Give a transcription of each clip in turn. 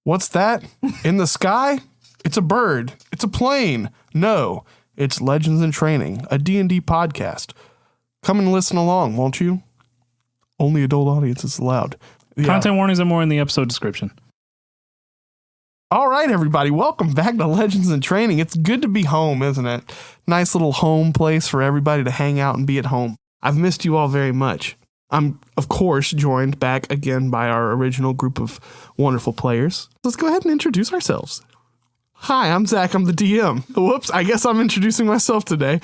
What's that? In the sky? It's a bird. It's a plane. No, it's Legends in Training, a D&D podcast. Come and listen along, won't you? Only adult audiences allowed. Yeah. Content warnings are more in the episode description. All right, everybody. Welcome back to Legends in Training. It's good to be home, isn't it? Nice little home place for everybody to hang out and be at home. I've missed you all very much. I'm, of course, joined back again by our original group of wonderful players. Let's go ahead and introduce ourselves. Hi, I'm Zack. I'm the DM. Whoops, I guess I'm introducing myself today.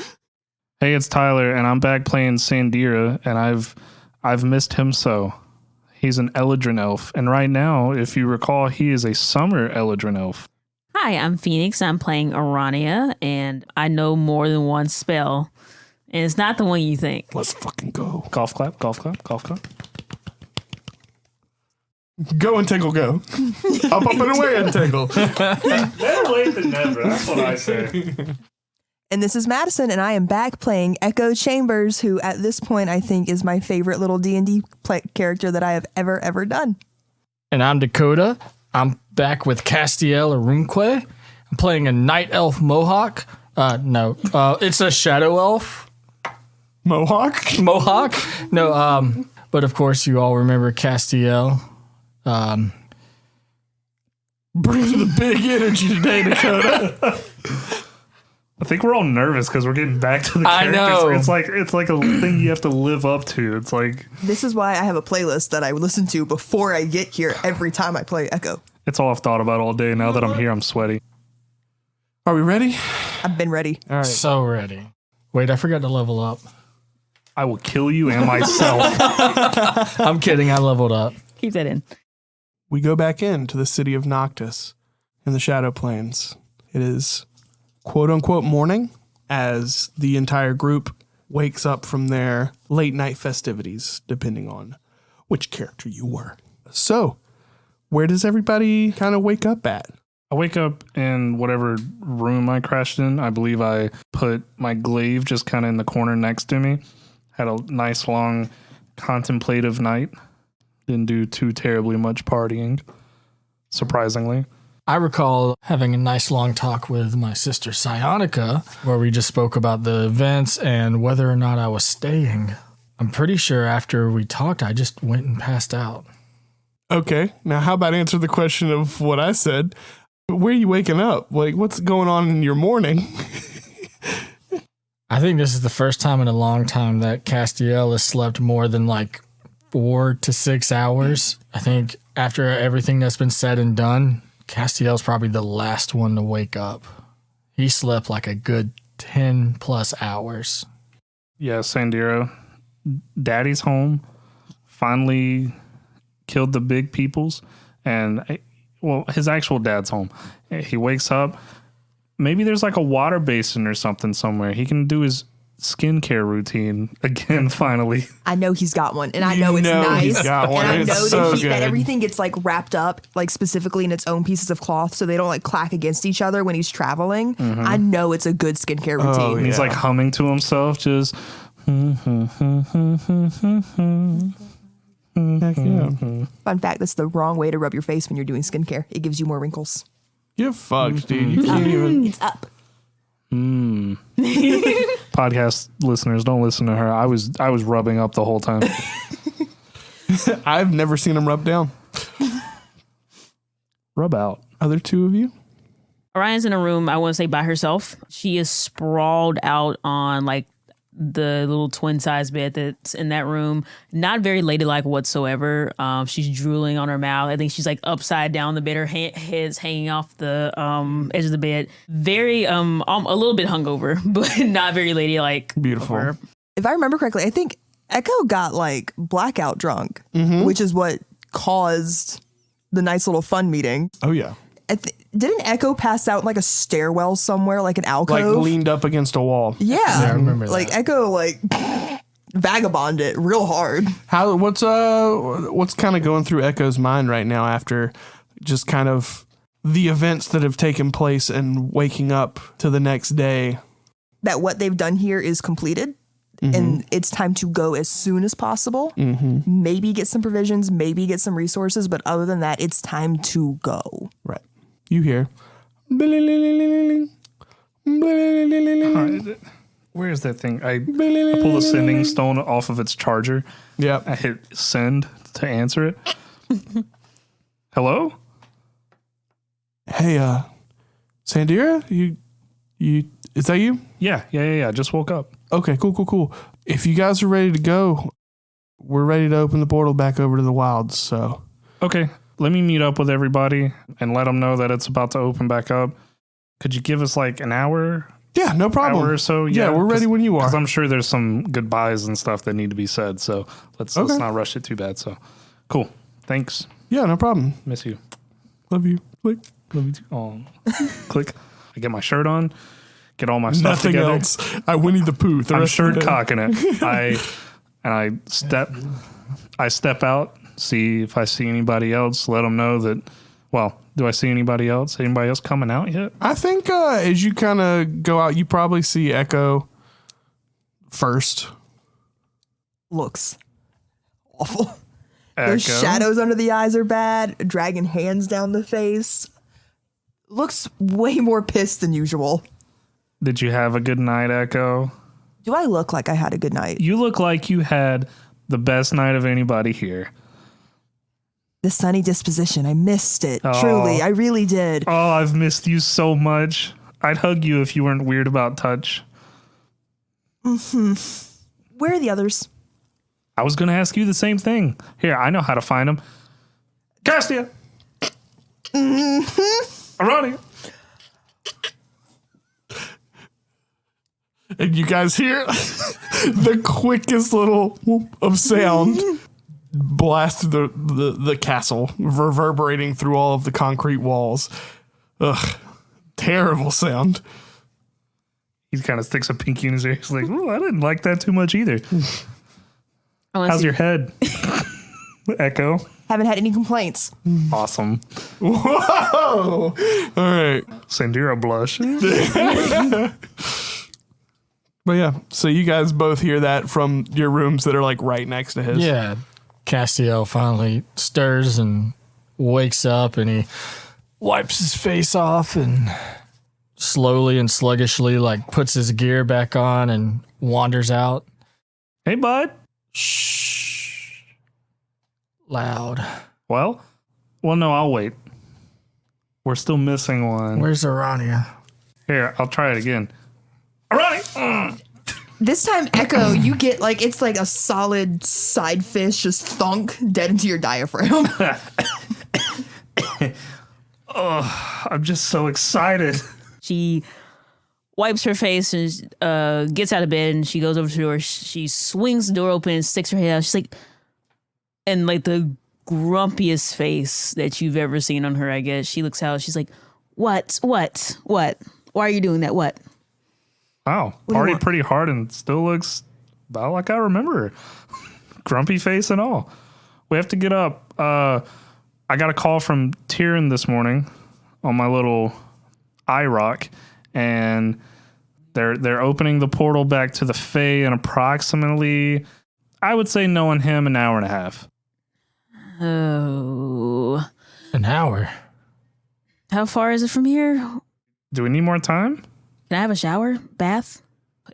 Hey, it's Tyler, and I'm back playing Sandira, and I've missed him so. He's an Eladrin elf, and right now, if you recall, he is a summer Eladrin elf. Hi, I'm Phoenix. I'm playing Aranea, and I know more than one spell, and it's not the one you think. Let's fucking go. Golf clap, golf clap, golf clap. Go and Tingle, go. Up and away and Tingle. Better late than never, that's what I say. And this is Madison, and I am back playing Echo Chambers, who at this point I think is my favorite little D&D character that I have ever done. And I'm Dakota. I'm back with Castiel Arumque. I'm playing a night elf mohawk. It's a shadow elf. Mohawk? No, but of course you all remember Castiel. Brings the big energy today, Dakota. I think we're all nervous because we're getting back to the characters. I know. It's like a thing you have to live up to. It's like This is why I have a playlist that I listen to before I get here every time I play Echo. it's all I've thought about all day. Now that I'm here, I'm sweaty. Are we ready? I've been ready. All right. So ready. Wait, I forgot to level up. I will kill you and myself. I'm kidding. I leveled up. Keep that in. We go back into the city of Noctis in the Shadow Plains. It is quote-unquote morning as the entire group wakes up from their late-night festivities, depending on which character you were. So, where does everybody kind of wake up at? I wake up in whatever room I crashed in. I believe I put my glaive just kind of in the corner next to me. Had a nice, long, contemplative night. Didn't do too terribly much partying, surprisingly. I recall having a nice long talk with my sister Psionica, where we just spoke about the events and whether or not I was staying. I'm pretty sure after we talked, I just went and passed out. Okay, now how about answer the question of what I said? Where are you waking up? Like, what's going on in your morning? I think this is the first time in a long time that Castiel has slept more than like 4 to 6 hours. I think after everything that's been said and done, Castiel's probably the last one to wake up. He slept like a good 10 plus hours. Yeah, Sandira. Daddy's home. Finally killed the big peoples. And, well, his actual dad's home. He wakes up. Maybe there's like a water basin or something somewhere. He can do his skincare routine again, finally. I know he's got one, and I know it's nice. He's got one. And I It's know so that, good. that everything gets like wrapped up, like specifically in its own pieces of cloth, so they don't like clack against each other when he's traveling. I know it's a good skincare routine. And he's like humming to himself, just. Heck yeah. Fun fact: that's the wrong way to rub your face when you're doing skincare. It gives you more wrinkles. You're fucked, dude. You can't even. It's up. Podcast listeners, don't listen to her. I was rubbing up the whole time. I've never seen him rub down. Rub out. Other two of you? Orion's in a room, I want to say by herself. She is sprawled out on like the little twin size bed that's in that room. Not very ladylike whatsoever. She's drooling on her mouth. I think she's like upside down the bed. Her head's hanging off the edge of the bed. Very, a little bit hungover, but not very ladylike. Beautiful. If I remember correctly, I think Echo got like blackout drunk, which is what caused the nice little fun meeting. Oh, yeah. Didn't Echo pass out in like a stairwell somewhere, like an alcove? Like leaned up against a wall. Yeah, I remember that. Like Echo, like vagabonded it real hard. What's kind of going through Echo's mind right now after just kind of the events that have taken place and waking up to the next day? That what they've done here is completed. and it's time to go as soon as possible. Maybe get some provisions, maybe get some resources, but other than that, it's time to go. Right. You hear. Where's that thing? I pull the sending stone off of its charger. Yep. I hit send to answer it. Hello? Hey, Sandira, you, is that you? Yeah. Just woke up. Okay, cool. If you guys are ready to go, we're ready to open the portal back over to the wilds. So, Okay, let me meet up with everybody and let them know that it's about to open back up. Could you give us like an hour? yeah, no problem. Hour or so? Yeah, we're ready when you are. Because I'm sure there's some goodbyes and stuff that need to be said. So let's not rush it too bad. So cool. Thanks. Yeah, no problem. Miss you. Love you. Click. Love you too. Oh, click. I get my shirt on. Get all my stuff Nothing together. else. I Winnie the Pooh. I'm shirt cocking it. I step out, see if I see anybody else, let them know that, well, do I see anybody else? Anybody else coming out yet? I think as you kind of go out, you probably see Echo first. Looks awful. Echo? The shadows under the eyes are bad. Dragging hands down the face. Looks way more pissed than usual. Did you have a good night, Echo? Do I look like I had a good night? You look like you had the best night of anybody here. The sunny disposition. I missed it. Truly. I really did. Oh, I've missed you so much. I'd hug you if you weren't weird about touch. Where are the others? I was going to ask you the same thing. Here, I know how to find them. Castiel! Aranea! And you guys hear the quickest little whoop of sound blast through the castle, reverberating through all of the concrete walls. Ugh, terrible sound. He kind of sticks a pinky in his ear. He's like, "Oh, I didn't like that too much either." How's your head, Echo? Haven't had any complaints. Awesome. Whoa! All right. Sandira blush. But yeah, so you guys both hear that from your rooms that are like right next to his. Yeah. Castiel finally stirs and wakes up and he wipes his face off and slowly and sluggishly like puts his gear back on and wanders out. Hey, bud. Shh. Loud. Well, no, I'll wait. We're still missing one. Where's Aranea? Here, I'll try it again. Aranea! This time, Echo, you get like, it's like a solid side fish just thunk dead into your diaphragm. I'm just so excited. She wipes her face and gets out of bed and she goes over to the door. She swings the door open and sticks her head out. She's like, and like the grumpiest face that you've ever seen on her, I guess. She looks out. She's like, What? Why are you doing that? What? Wow. Partied pretty hard and still looks about like I remember her. Grumpy face and all. We have to get up. I got a call from Tyrion this morning on my little iRock, and they're opening the portal back to the Fae in approximately, I would say, knowing him, an hour and a half. Oh. An hour. How far is it from here? Do we need more time? Can I have a shower? Bath?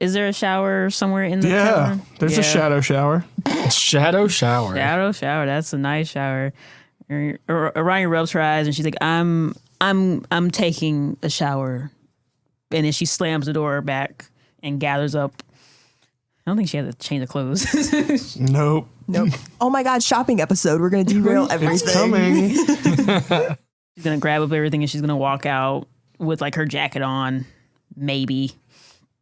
Is there a shower somewhere in the Yeah, cavern? there's a shadow shower. Shadow shower. Shadow shower. That's a nice shower. Orion rubs her eyes and she's like, I'm taking a shower. And then she slams the door back and gathers up. I don't think she had to change the clothes. Nope. Oh my God, shopping episode. We're going to derail everything. It's coming. She's going to grab up everything and she's going to walk out with like her jacket on. Maybe.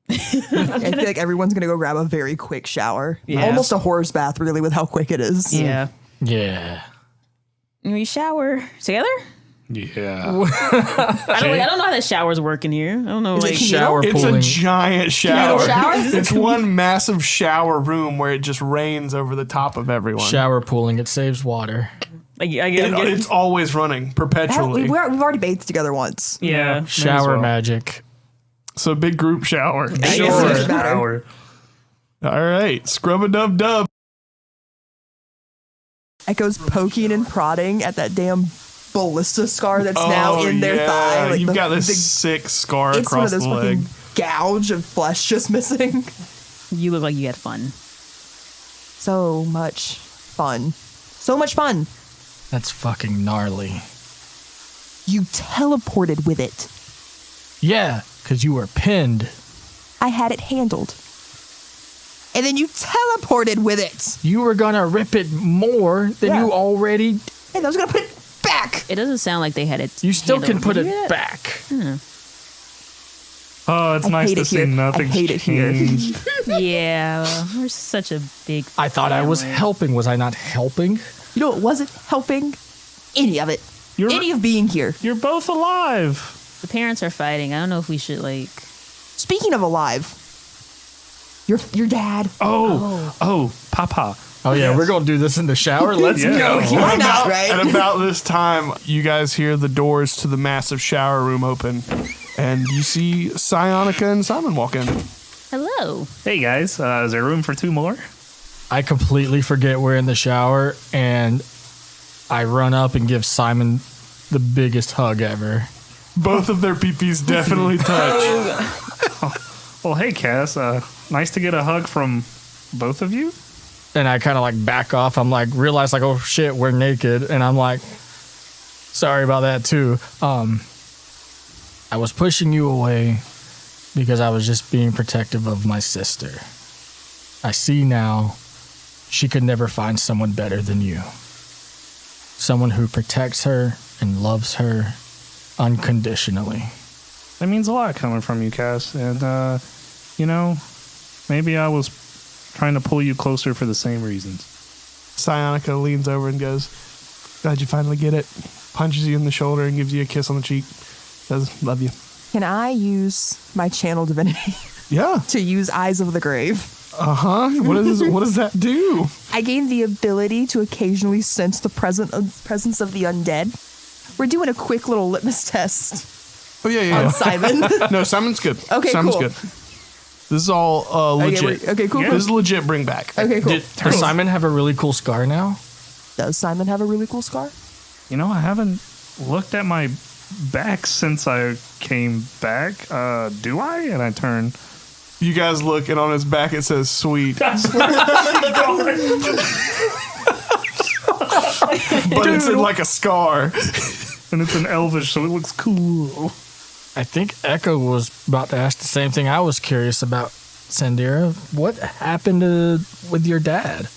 I feel like everyone's going to go grab a very quick shower. Yeah. Almost a horse bath, really, with how quick it is. Yeah. Yeah. We shower together? Yeah. I don't know how the showers work in here. I don't know. Like, Shower It's a pooling. giant shower. shower? It's one massive shower room where it just rains over the top of everyone. Shower pooling. It saves water. I get It's always running perpetually. We've already bathed together once. yeah. Shower well. magic. So big group shower. guess Sure. it's better. Shower. All right, scrub-a-dub-dub. Echo's poking and prodding at that damn ballista scar that's now in their thigh. Like You've got this sick scar it's one of across the those leg. fucking gouge of flesh just missing. You look like you had fun. So much fun. So much fun. That's fucking gnarly. You teleported with it. Yeah, because you were pinned. I had it handled. And then you teleported with it. You were gonna rip it more than Yeah. you already. And I was going to put it back. It doesn't sound like they had it. You still can handled. put Did it you do that? back. Oh, it's I nice hate to it see here. I nothing's hate it here. changed. Yeah, we're such a big. I thought I was family. helping. Was I not helping? You know what wasn't helping? Any of it. You're- Any of being here. You're both alive. The parents are fighting. I don't know if we should like. Speaking of alive, your dad. Oh, Papa. Oh yeah, we're gonna do this in the shower. Let's Yeah. go. Why not, right? And about this time, you guys hear the doors to the massive shower room open, and you see Psionica and Simon walk in. Hello. Hey guys, is there room for 2 more? I completely forget we're in the shower, and I run up and give Simon the biggest hug ever. Both of their peepees definitely touch. Well, hey Cass, nice to get a hug from both of you. And I kind of like back off. I'm like, realize like, oh shit, we're naked. And I'm like, sorry about that too. I was pushing you away because I was just being protective of my sister. I see now she could never find someone better than you. Someone who protects her and loves her unconditionally. That means a lot coming from you, Cass. And, you know, maybe I was trying to pull you closer for the same reasons. Psionica leans over and goes, "Glad you finally get it." Punches you in the shoulder and gives you a kiss on the cheek. Says, "Love you." Can I use my channel divinity Yeah. to use Eyes of the Grave? What does that do? I gain the ability to occasionally sense the presence of the undead. We're doing a quick little litmus test Oh yeah. on Simon. No, Simon's good. Okay, Simon's cool. good. This is all legit. Okay, cool. This is legit. Bring back. Okay, cool. Does Simon have a really cool scar now? Does Simon have a really cool scar? You know, I haven't looked at my back since I came back. Do I? And I turn. You guys look, and on his back it says "sweet," but it's in like a scar. And it's an elvish, so it looks cool. I think Echo was about to ask the same thing I was curious about. Sandira, what happened with your dad?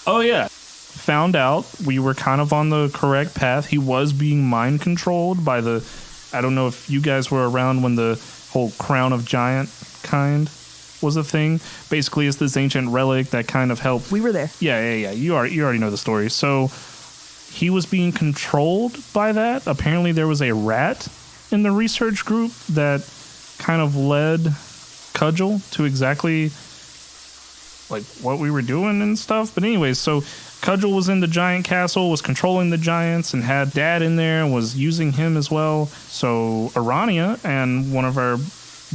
Oh, yeah. Found out we were kind of on the correct path. He was being mind controlled by the... I don't know if you guys were around when the whole crown of giant kind was a thing. Basically, it's this ancient relic that kind of helped... We were there. Yeah. You already know the story. So he was being controlled by that. Apparently, there was a rat in the research group that kind of led Cudgel to exactly like what we were doing and stuff. But anyways, so Cudgel was in the giant castle, was controlling the giants, and had Dad in there and was using him as well. So Aranea and one of our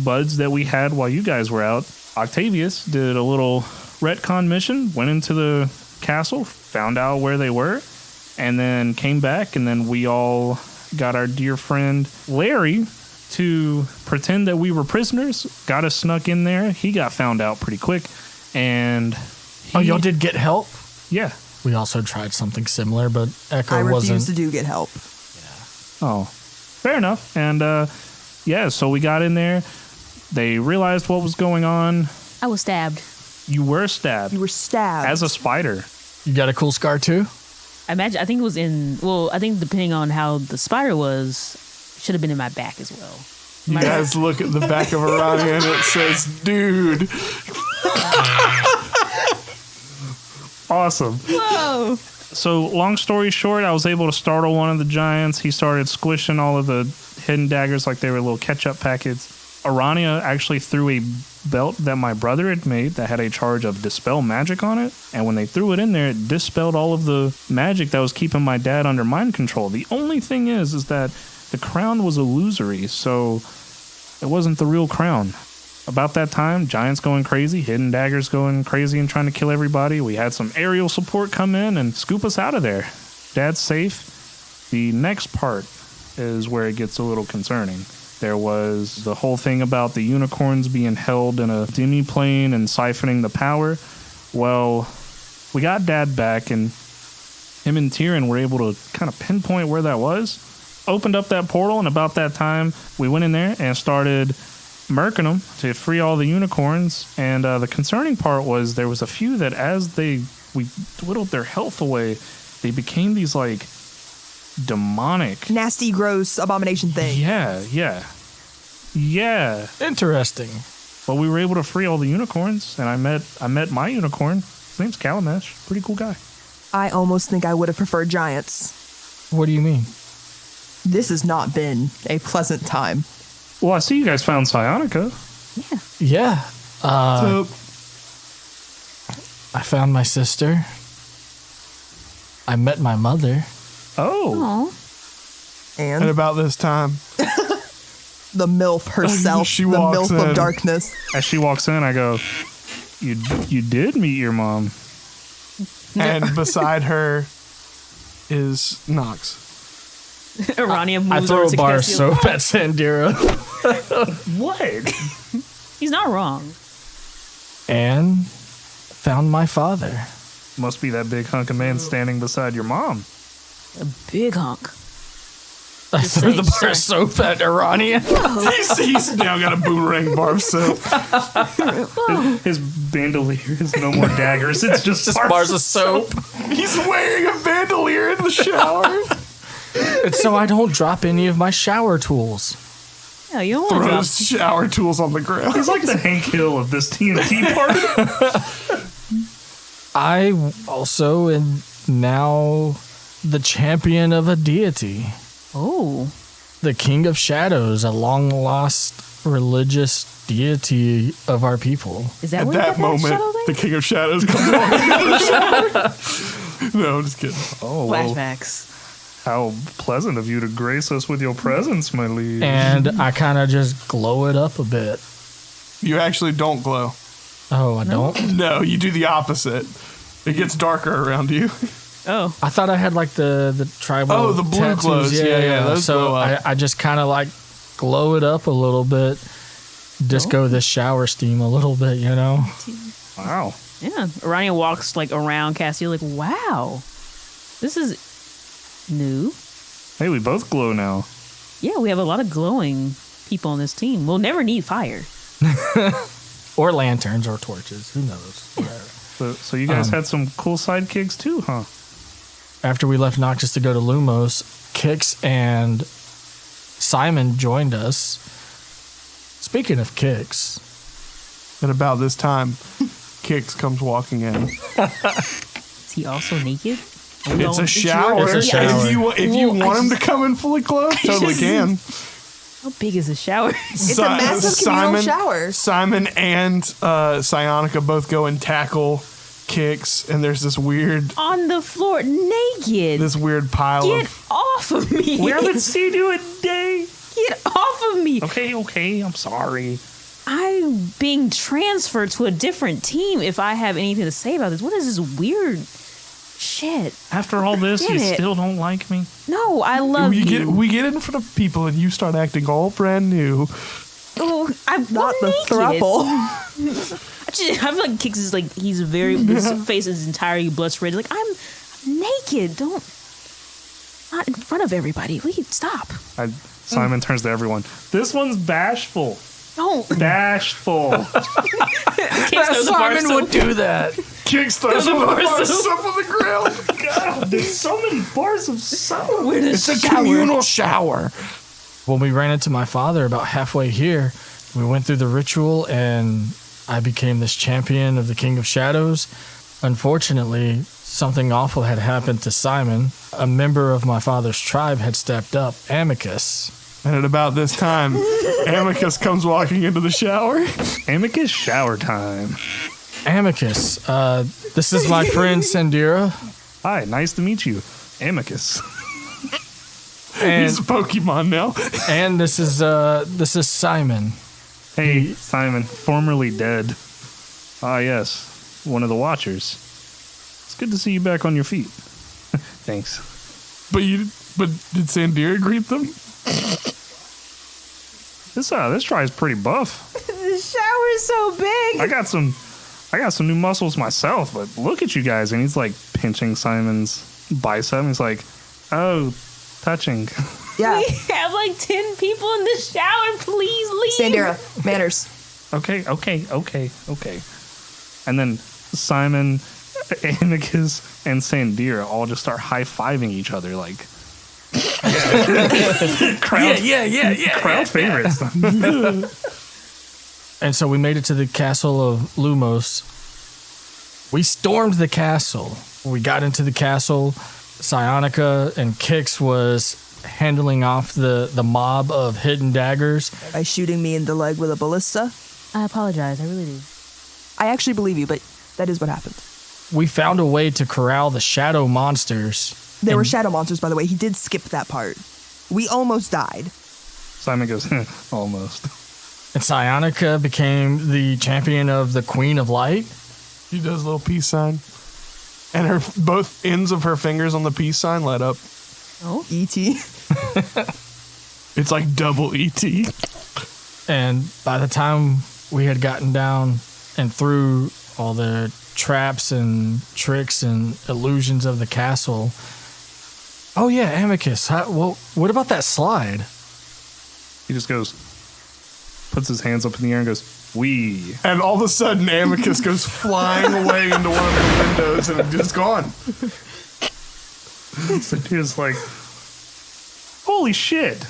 buds that we had while you guys were out, Octavius, did a little retcon mission, went into the castle, found out where they were, and then came back, and then we all got our dear friend Larry to pretend that we were prisoners, got us snuck in there. He got found out pretty quick, and Y'all did get help? Yeah. We also tried something similar, but Echo I refuse wasn't. to get help. Oh, fair enough. And yeah, so we got in there. They realized what was going on. I was stabbed. You were stabbed You were stabbed. as a spider. You got a cool scar too? I think it was in. Well, I think depending on how the spider was, should have been in my back as well. You guys look at the back of Aranea and it says, "Dude." Awesome. Whoa. So, long story short, I was able to startle one of the giants. He started squishing all of the hidden daggers like they were little ketchup packets. Aranea actually threw a belt that my brother had made that had a charge of dispel magic on it. And when they threw it in there, it dispelled all of the magic that was keeping my dad under mind control. The only thing is that the crown was illusory, so it wasn't the real crown. about that time, giants going crazy, hidden daggers going crazy and trying to kill everybody. We had some aerial support come in and scoop us out of there. Dad's safe. The next part is where it gets a little concerning. There was the whole thing about the unicorns being held in a demi-plane and siphoning the power. Well, we got Dad back, and him and Tyrion were able to kind of pinpoint where that was. Opened up that portal, and about that time, we went in there and started murking them to free all the unicorns. And the concerning part was there was a few that as we whittled their health away, they became these like demonic, Nasty, gross, abomination thing. yeah. Interesting. But we were able to free all the unicorns, and I met my unicorn. His name's Calamesh. Pretty cool guy. I almost think I would have preferred giants. What do you mean? This has not been a pleasant time. Well, I see you guys found Psionica. Yeah. So, I found my sister. I met my mother. Oh. Aw. and And about this time, the MILF herself, She the walks MILF in. of darkness. As she walks in, I go, You did meet your mom. and beside her is Nox. Aranea moves I throw over a to bar of Castiel. soap at Sandira What? He's not wrong. and found my father. Must be that big hunk of man standing beside your mom. A big hunk. I Just threw the saying, bar of soap at Arania. He's now got a boomerang bar of soap. His bandolier is no more daggers. It's just Bars of soap. He's wearing a bandolier in the shower. It's so I don't drop any of my shower tools. Yeah, you don't want to drop. Throws shower tools on the ground. He's like the Hank Hill of this TNT party. I also am now the champion of a deity. Oh. The King of Shadows, a long lost religious deity of our people. Is that At where you that got moment, shadow thing? the King of Shadows comes walking into the shower. No, I'm just kidding. Oh, well, Flashbacks. how pleasant of you to grace us with your presence, my liege. And I kind of just glow it up a bit. You actually don't glow. Oh, I don't? No, you do the opposite. It gets darker around you. Oh. I thought I had like the tribal. Oh, the blue tattoos. glows. Yeah, those so glow up. I just kind of like glow it up a little bit. Disco this shower steam a little bit, you know? Wow. Yeah. Aranea walks like around Castiel like, wow. This is new. Hey, we both glow now. Yeah, we have a lot of glowing people on this team. We'll never need fire. Or lanterns or torches. Who knows? Whatever. So you guys had some cool sidekicks too, huh? After we left Noctis to go to Lumos, Kix and Simon joined us. Speaking of Kix, And about this time, Kix comes walking in. Is he also naked? It's a shower. It's a shower. If you want him to come in fully clothed, totally can. How big is the shower? It's a massive communal shower. Simon and Psionica both go and tackle Kix, and there's this weird On the floor, naked. pile Get of. off of me. We haven't seen you in a day. Get off of me. Okay, I'm sorry. I'm being transferred to a different team if I have anything to say about this. What is this weird shit? After all this, you Damn it. still don't like me? No, I love you. We get in front of people, and you start acting all brand new. Oh, I'm Not the naked. throuple. I feel like Kix is like his face is entirely blood red. Like I'm naked. Don't not in front of everybody. Wait, stop. Simon turns to everyone. This one's bashful. Don't. Bashful. Kix throws a bar of soap. do that. Kix throws a bar of soap on the ground. God, there's so many bars of soap. It's a communal shower. When we ran into my father about halfway here, we went through the ritual and I became this champion of the King of Shadows. Unfortunately, something awful had happened to Simon. A member of my father's tribe had stepped up, Amicus. And at about this time, Amicus comes walking into the shower. Amicus shower time. Amicus, this is my friend Sandira. Hi, nice to meet you. Amicus. And He's a Pokemon now. And this is Simon. Hey, Simon, formerly dead. Ah, yes, one of the Watchers. It's good to see you back on your feet. Thanks. But did Sandira greet them? This try's pretty buff. The shower is so big. I got some new muscles myself, but look at you guys. And he's like pinching Simon's bicep. And he's like, oh, touching. Yeah. We have like 10 people in the shower. Please leave. Sandira, manners. Okay. And then Simon, Amicus, and Sandira all just start high-fiving each other like crowd favorites. And so we made it to the castle of Lumos. We stormed the castle. We got into the castle. Psionica and Kix was handling off the mob of hidden daggers. By shooting me in the leg with a ballista. I apologize. I really do. I actually believe you, but that is what happened. We found a way to corral the shadow monsters. There were shadow monsters, by the way. He did skip that part. We almost died. Simon goes, almost. And Psionica became the champion of the Queen of Light. She does a little peace sign. And her both ends of her fingers on the peace sign light up. Oh. E.T. It's like double ET. And by the time we had gotten down and through all the traps and tricks and illusions of the castle. Oh yeah, Amicus. What about that slide? He just goes, puts his hands up in the air and goes, "We." And all of a sudden, Amicus goes flying away into one of the windows and it's just gone. So he was like, "Holy shit!"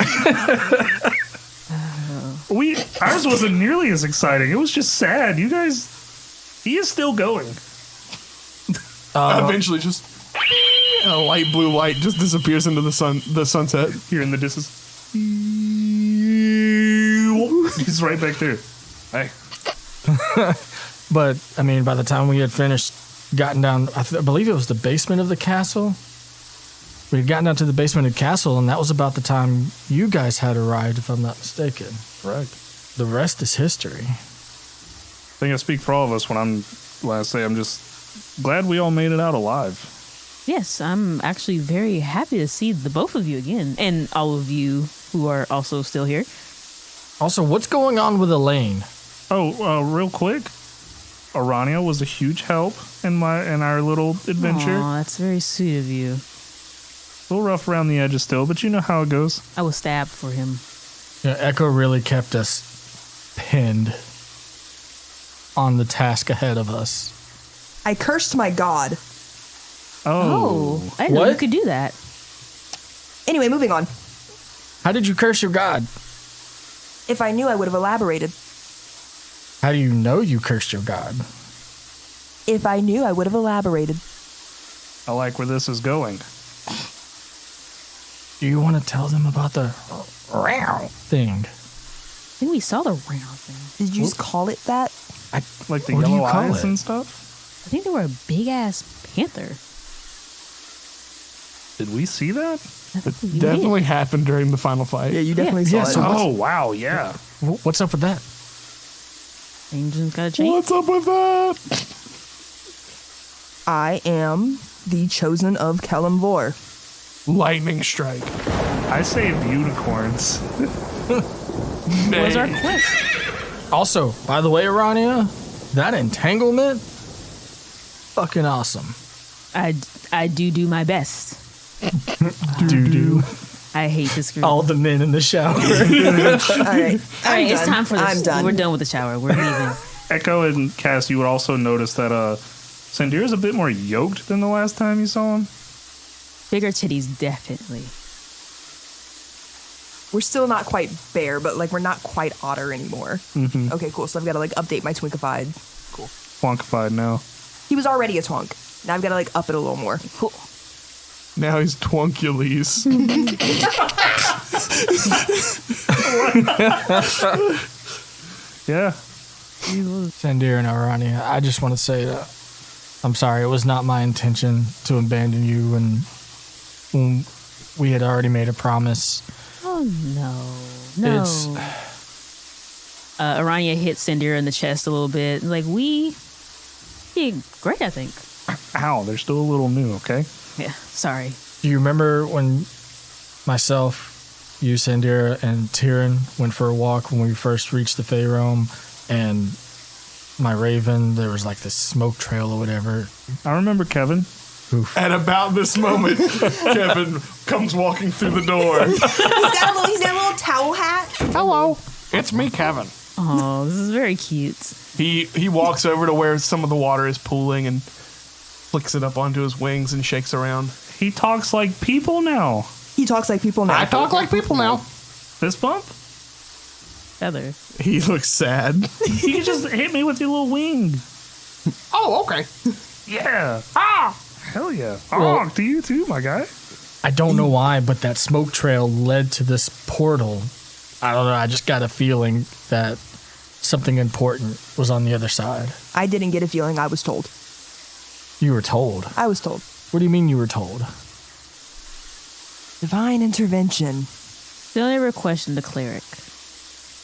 Ours wasn't nearly as exciting. It was just sad. You guys, he is still going. Eventually, just a light blue light just disappears into the sunset. Here in the distance, he's right back there. Hey. But I mean, by the time we had finished, gotten down, I believe it was the basement of the castle. We had gotten down to the basement of the castle, and that was about the time you guys had arrived, if I'm not mistaken. Right. The rest is history. I think I speak for all of us when I'm just glad we all made it out alive. Yes, I'm actually very happy to see the both of you again, and all of you who are also still here. Also, what's going on with Elaine? Oh, real quick, Aranea was a huge help in our little adventure. Aw, that's very sweet of you. A little rough around the edges still, but you know how it goes. I was stabbed for him. Yeah, Echo really kept us pinned on the task ahead of us. I cursed my god. Oh, I didn't know What? you could do that. Anyway, moving on. How did you curse your god? If I knew, I would have elaborated. How do you know you cursed your god? If I knew, I would have elaborated. I like where this is going. Do you want to tell them about the thing? I think we saw the round thing. Did you just call it that? Like the What do you yellow call eyes it? and stuff? I think they were a big ass panther. Did we see that? I think we Definitely happened during the final fight. Yeah, you definitely saw Yeah, it. so Oh, wow, yeah. What's up with that? did. Engine's got to change. What's up with that? I am the chosen of Kalimvor. Lightning strike. I saved unicorns. Where's our quest? Also, by the way, Aranea, that entanglement, fucking awesome. I do my best. Do. I hate this group. All the men in the shower. All right, All right, it's time for this. I'm done. We're done with the shower. We're leaving. Echo and Cass, you would also notice that Sandira's a bit more yoked than the last time you saw him. Bigger titties, definitely. We're still not quite bear, but like we're not quite otter anymore. Mm-hmm. Okay, cool. So I've got to like update my twinkified. Flunkified now. He was already a twunk. Now I've got to like up it a little more. Cool. Now he's Twunkules. Yeah. Sandira and Aranea, I just want to say that I'm sorry. It was not my intention to abandon you, and when we had already made a promise. Oh no, no. Aranea hit Sandira in the chest a little bit. Like, we did great, I think. Ow, they're still a little new, okay? Yeah, sorry. Do you remember when myself, you, Sandira, and Tyrion went for a walk when we first reached the Fey Realm, and my Raven, there was like this smoke trail or whatever? I remember Kevin. Oof. At about this moment, Kevin comes walking through the door. He's got a little towel hat. Hello, it's me, Kevin. Oh, this is very cute. He walks over to where some of the water is pooling and flicks it up onto his wings and shakes around. He talks like people now. He talks like people now. I talk like people now. Fist bump? Heather. He looks sad. You can just hit me with your little wing. Oh, okay. Yeah. Ah! Hell yeah. Well- To you too, my guy. I don't know why, but that smoke trail led to this portal. I don't know. I just got a feeling that something important was on the other side. I didn't get a feeling. I was told. You were told. I was told. What do you mean you were told? Divine intervention. Don't ever question the cleric,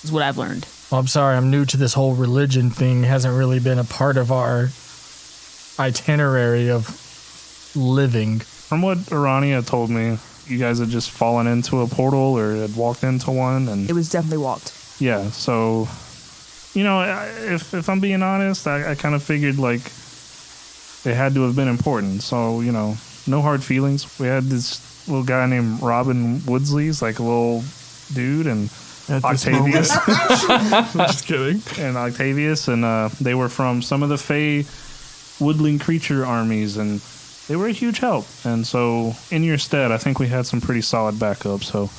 is what I've learned. Well, I'm sorry. I'm new to this whole religion thing. It hasn't really been a part of our itinerary of living. From what Aranea told me, you guys had just fallen into a portal or had walked into one, and It was definitely walked. yeah. So, if I'm being honest, I kind of figured like it had to have been important. So no hard feelings. We had this little guy named Robin Woodsley's like a little dude, and At this Octavius. Just kidding. And Octavius, and they were from some of the Fey woodland creature armies, and they were a huge help. And so, in your stead, I think we had some pretty solid backup. So,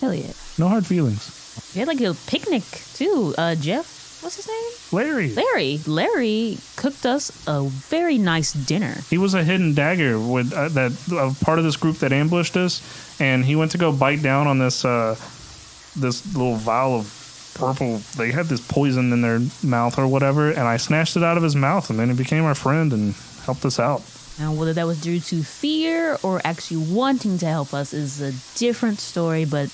Hell yeah. no hard feelings. We had like a picnic too. Jeff, what's his name? Larry, Larry cooked us a very nice dinner. he was a hidden dagger with part of this group that ambushed us, and he went to go bite down on this this little vial of purple. They had this poison in their mouth or whatever, and I snatched it out of his mouth, and then he became our friend and helped us out. Now, whether that was due to fear or actually wanting to help us is a different story, but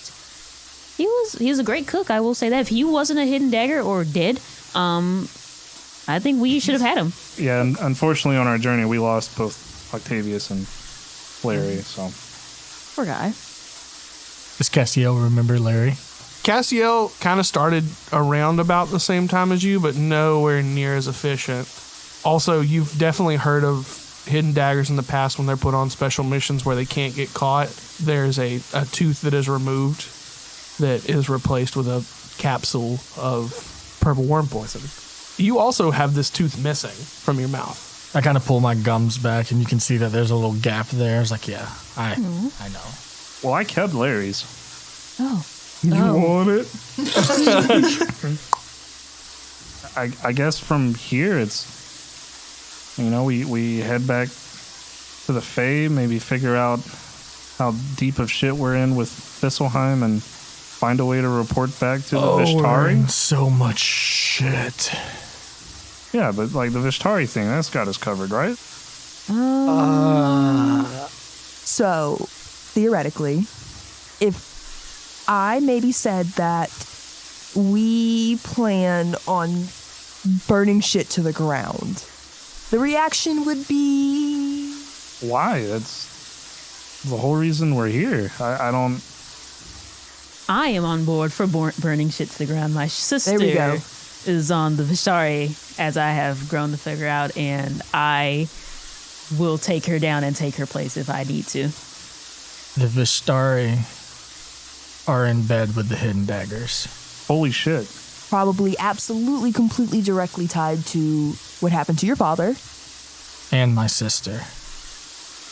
he's a great cook. I will say that. If he wasn't a hidden dagger or dead, I think we should have had him. Yeah, and unfortunately on our journey we lost both Octavius and Larry, so Poor guy. Does Castiel remember Larry? Castiel kind of started around about the same time as you, but nowhere near as efficient. Also, you've definitely heard of hidden daggers in the past when they're put on special missions where they can't get caught. There's a tooth that is removed that is replaced with a capsule of purple worm poison. You also have this tooth missing from your mouth. I kind of pull my gums back, and you can see that there's a little gap there. It's like, yeah, I know. well, I kept Larry's. Oh. You want it? I guess from here it's we head back to the Fae, maybe figure out how deep of shit we're in with Thistleheim and find a way to report back to the We're Vishtari. in so much shit. Yeah, but like the Vishtari thing, that's got us covered, right? So, theoretically, if I maybe said that we plan on burning shit to the ground, the reaction would be... Why? That's the whole reason we're here. I don't... I am on board for burning shit to the ground. My sister There we go. is on the Vishtari, as I have grown to figure out, and I will take her down and take her place if I need to. The Vishtari are in bed with the hidden daggers. Holy shit. Probably absolutely, completely, directly tied to what happened to your father. And my sister.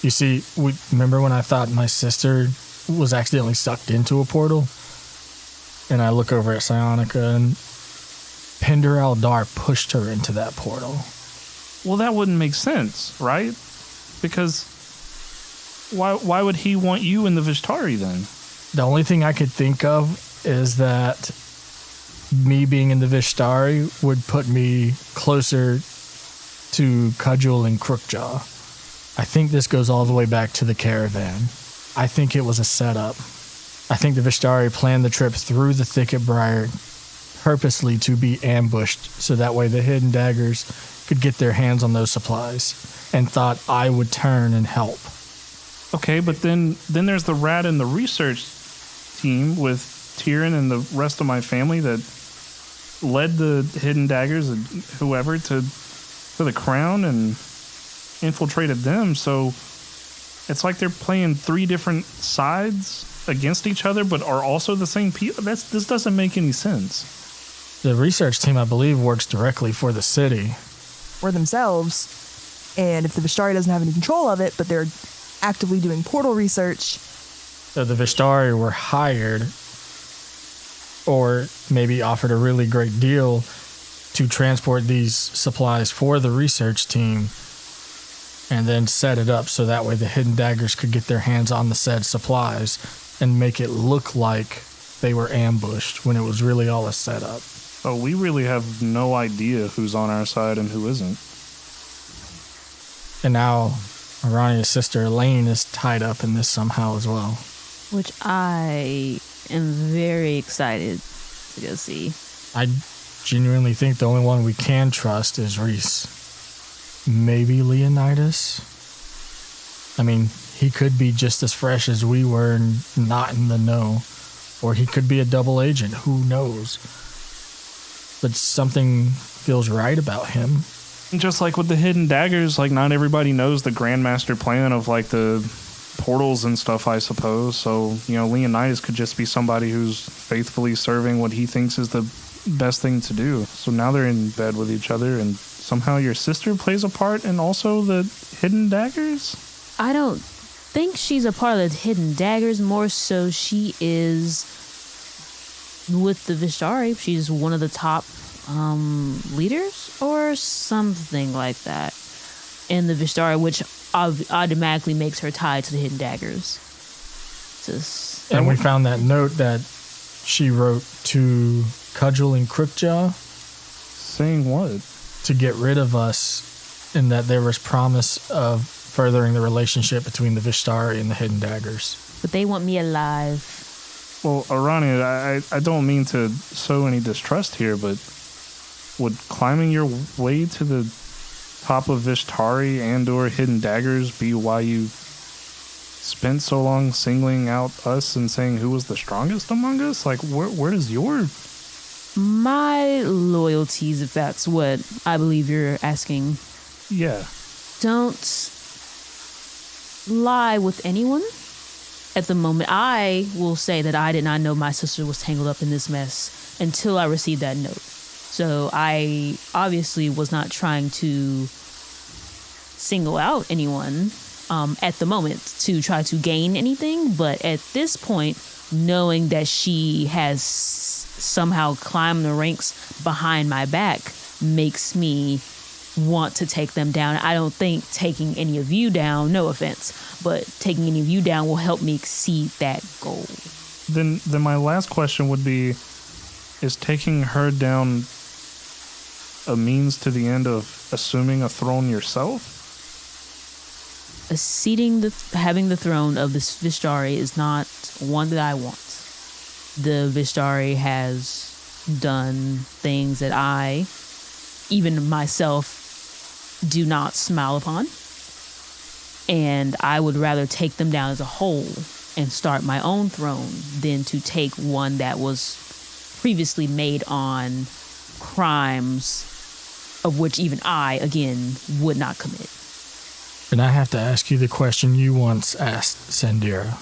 You see, remember when I thought my sister was accidentally sucked into a portal? And I look over at Psionica, and Pinder Aldar pushed her into that portal. Well, that wouldn't make sense, right? Because why would he want you in the Vishtari then? The only thing I could think of is that me being in the Vishtari would put me closer to Cudgel and Crookjaw. I think this goes all the way back to the caravan. I think it was a setup. I think the Vishtari planned the trip through the Thicket Briar purposely to be ambushed so that way the hidden daggers could get their hands on those supplies, and thought I would turn and help. Okay, but then there's the rat and the research team with Tyrion and the rest of my family that led the hidden daggers and whoever to the crown and infiltrated them. So it's like they're playing three different sides against each other, but are also the same people. This doesn't make any sense. The research team, I believe, works directly for the city. For themselves. And if the Vistari doesn't have any control of it, but they're actively doing portal research. So the Vistari were hired, or maybe offered a really great deal to transport these supplies for the research team, and then set it up so that way the hidden daggers could get their hands on the said supplies and make it look like they were ambushed when it was really all a setup. Oh, we really have no idea who's on our side and who isn't. And now Aranea's sister Elaine is tied up in this somehow as well. Which I am very excited to go see. I genuinely think the only one we can trust is Reese. Maybe Leonidas? I mean, he could be just as fresh as we were and not in the know. Or he could be a double agent. Who knows? But something feels right about him. Just like with the hidden daggers, like not everybody knows the Grandmaster plan of like the portals and stuff, I suppose. So, Leonidas could just be somebody who's faithfully serving what he thinks is the best thing to do. So now they're in bed with each other, and somehow your sister plays a part in also the hidden daggers? I don't think she's a part of the hidden daggers. More so she is with the Vistari. She's one of the top leaders or something like that in the Vistari, which automatically makes her tied to the hidden daggers. And we found that note that she wrote to Cudgel and Crookjaw. Saying what? To get rid of us, and that there was promise of furthering the relationship between the Vistari and the hidden daggers. But they want me alive. Well, Aranea, I don't mean to sow any distrust here, but would climbing your way to the top of Vistari and or hidden daggers be why you spent so long singling out us and saying who was the strongest among us? Like, where does your... My loyalties, if that's what I believe you're asking. Yeah. Don't lie with anyone. At the moment, I will say that I did not know my sister was tangled up in this mess until I received that note. So I obviously was not trying to single out anyone at the moment to try to gain anything. But at this point, knowing that she has somehow climbed the ranks behind my back makes me want to take them down. I don't think taking any of you down, no offense, but taking any of you down will help me exceed that goal. Then my last question would be, is taking her down a means to the end of assuming a throne yourself? Having the throne of the Vistari is not one that I want. The Vistari has done things that I, even myself, do not smile upon. And I would rather take them down as a whole and start my own throne than to take one that was previously made on crimes of which even I, again, would not commit. And I have to ask you the question you once asked Sandira.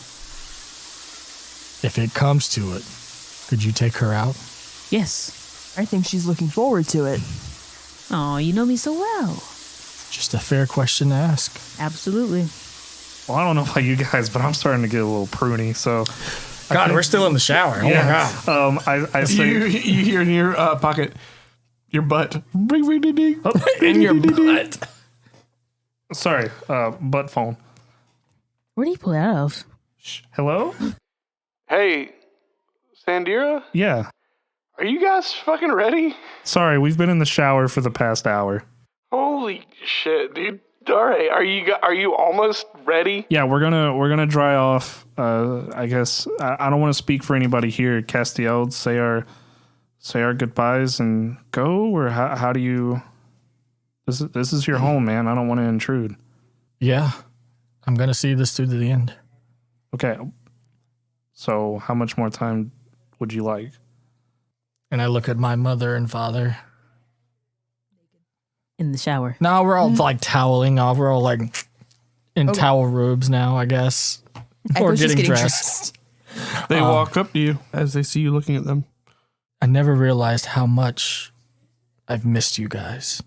If it comes to it, could you take her out? Yes. I think she's looking forward to it. Oh, you know me so well. Just a fair question to ask. Absolutely. Well, I don't know about you guys, but I'm starting to get a little pruny, so... God, we're still in the shower. Yeah. Oh, my God. I say... You hear in your pocket, your butt. Ring, ring, ding, ding. In your butt. Sorry, butt phone. Where do you pull that out of? Hello? Hey, Sandira? Yeah. Are you guys fucking ready? Sorry, we've been in the shower for the past hour. Holy shit, dude. All right, are you almost ready? Yeah, we're gonna dry off. I guess I don't want to speak for anybody here. Castiel, say our say our goodbyes and go, or how do you? This is your home, man. I don't want to intrude. Yeah, I'm going to see this through to the end. Okay. So how much more time would you like? And I look at my mother and father. In the shower. No, we're all like toweling off. We're all like in towel robes now, I guess. Or Echo's just getting dressed. They walk up to you as they see you looking at them. I never realized how much I've missed you guys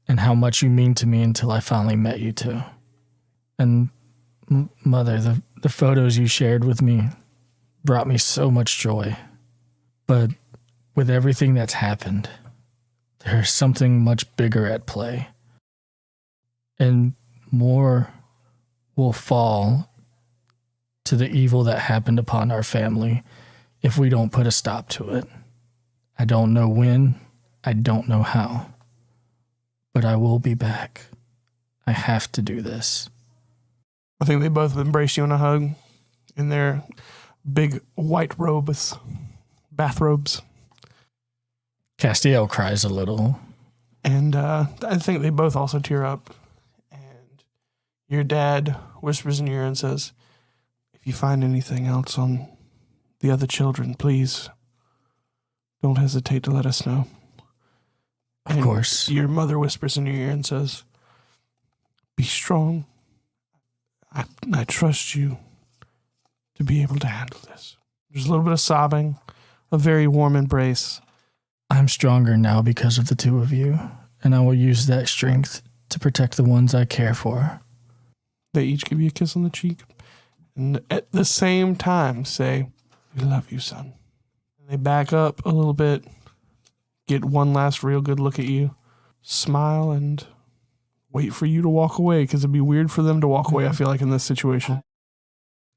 and how much you mean to me until I finally met you two. And Mother, the photos you shared with me brought me so much joy. But with everything that's happened, there's something much bigger at play. And more will fall to the evil that happened upon our family if we don't put a stop to it. I don't know when, I don't know how, but I will be back. I have to do this. I think they both embrace you in a hug in their big white robes, bathrobes. Castiel cries a little. And I think they both also tear up. And your dad whispers in your ear and says, if you find anything else on the other children, please don't hesitate to let us know. Of course. Your mother whispers in your ear and says, be strong. I trust you to be able to handle this. There's a little bit of sobbing, a very warm embrace. I'm stronger now because of the two of you, and I will use that strength to protect the ones I care for. They each give you a kiss on the cheek, and at the same time say, we love you, son. And they back up a little bit, get one last real good look at you, smile, and wait for you to walk away, because it'd be weird for them to walk away, I feel like, in this situation.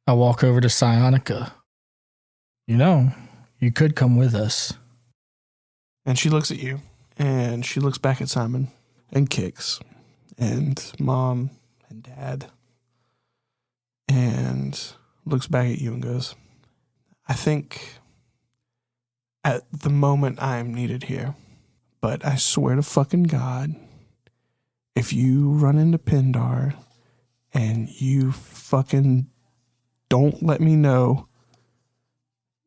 I walk over to Psionica. You know, you could come with us. And she looks at you, and she looks back at Simon, and Kix, and Mom, and Dad, and looks back at you and goes, I think at the moment I am needed here, but I swear to fucking God, if you run into Pindar and you fucking don't let me know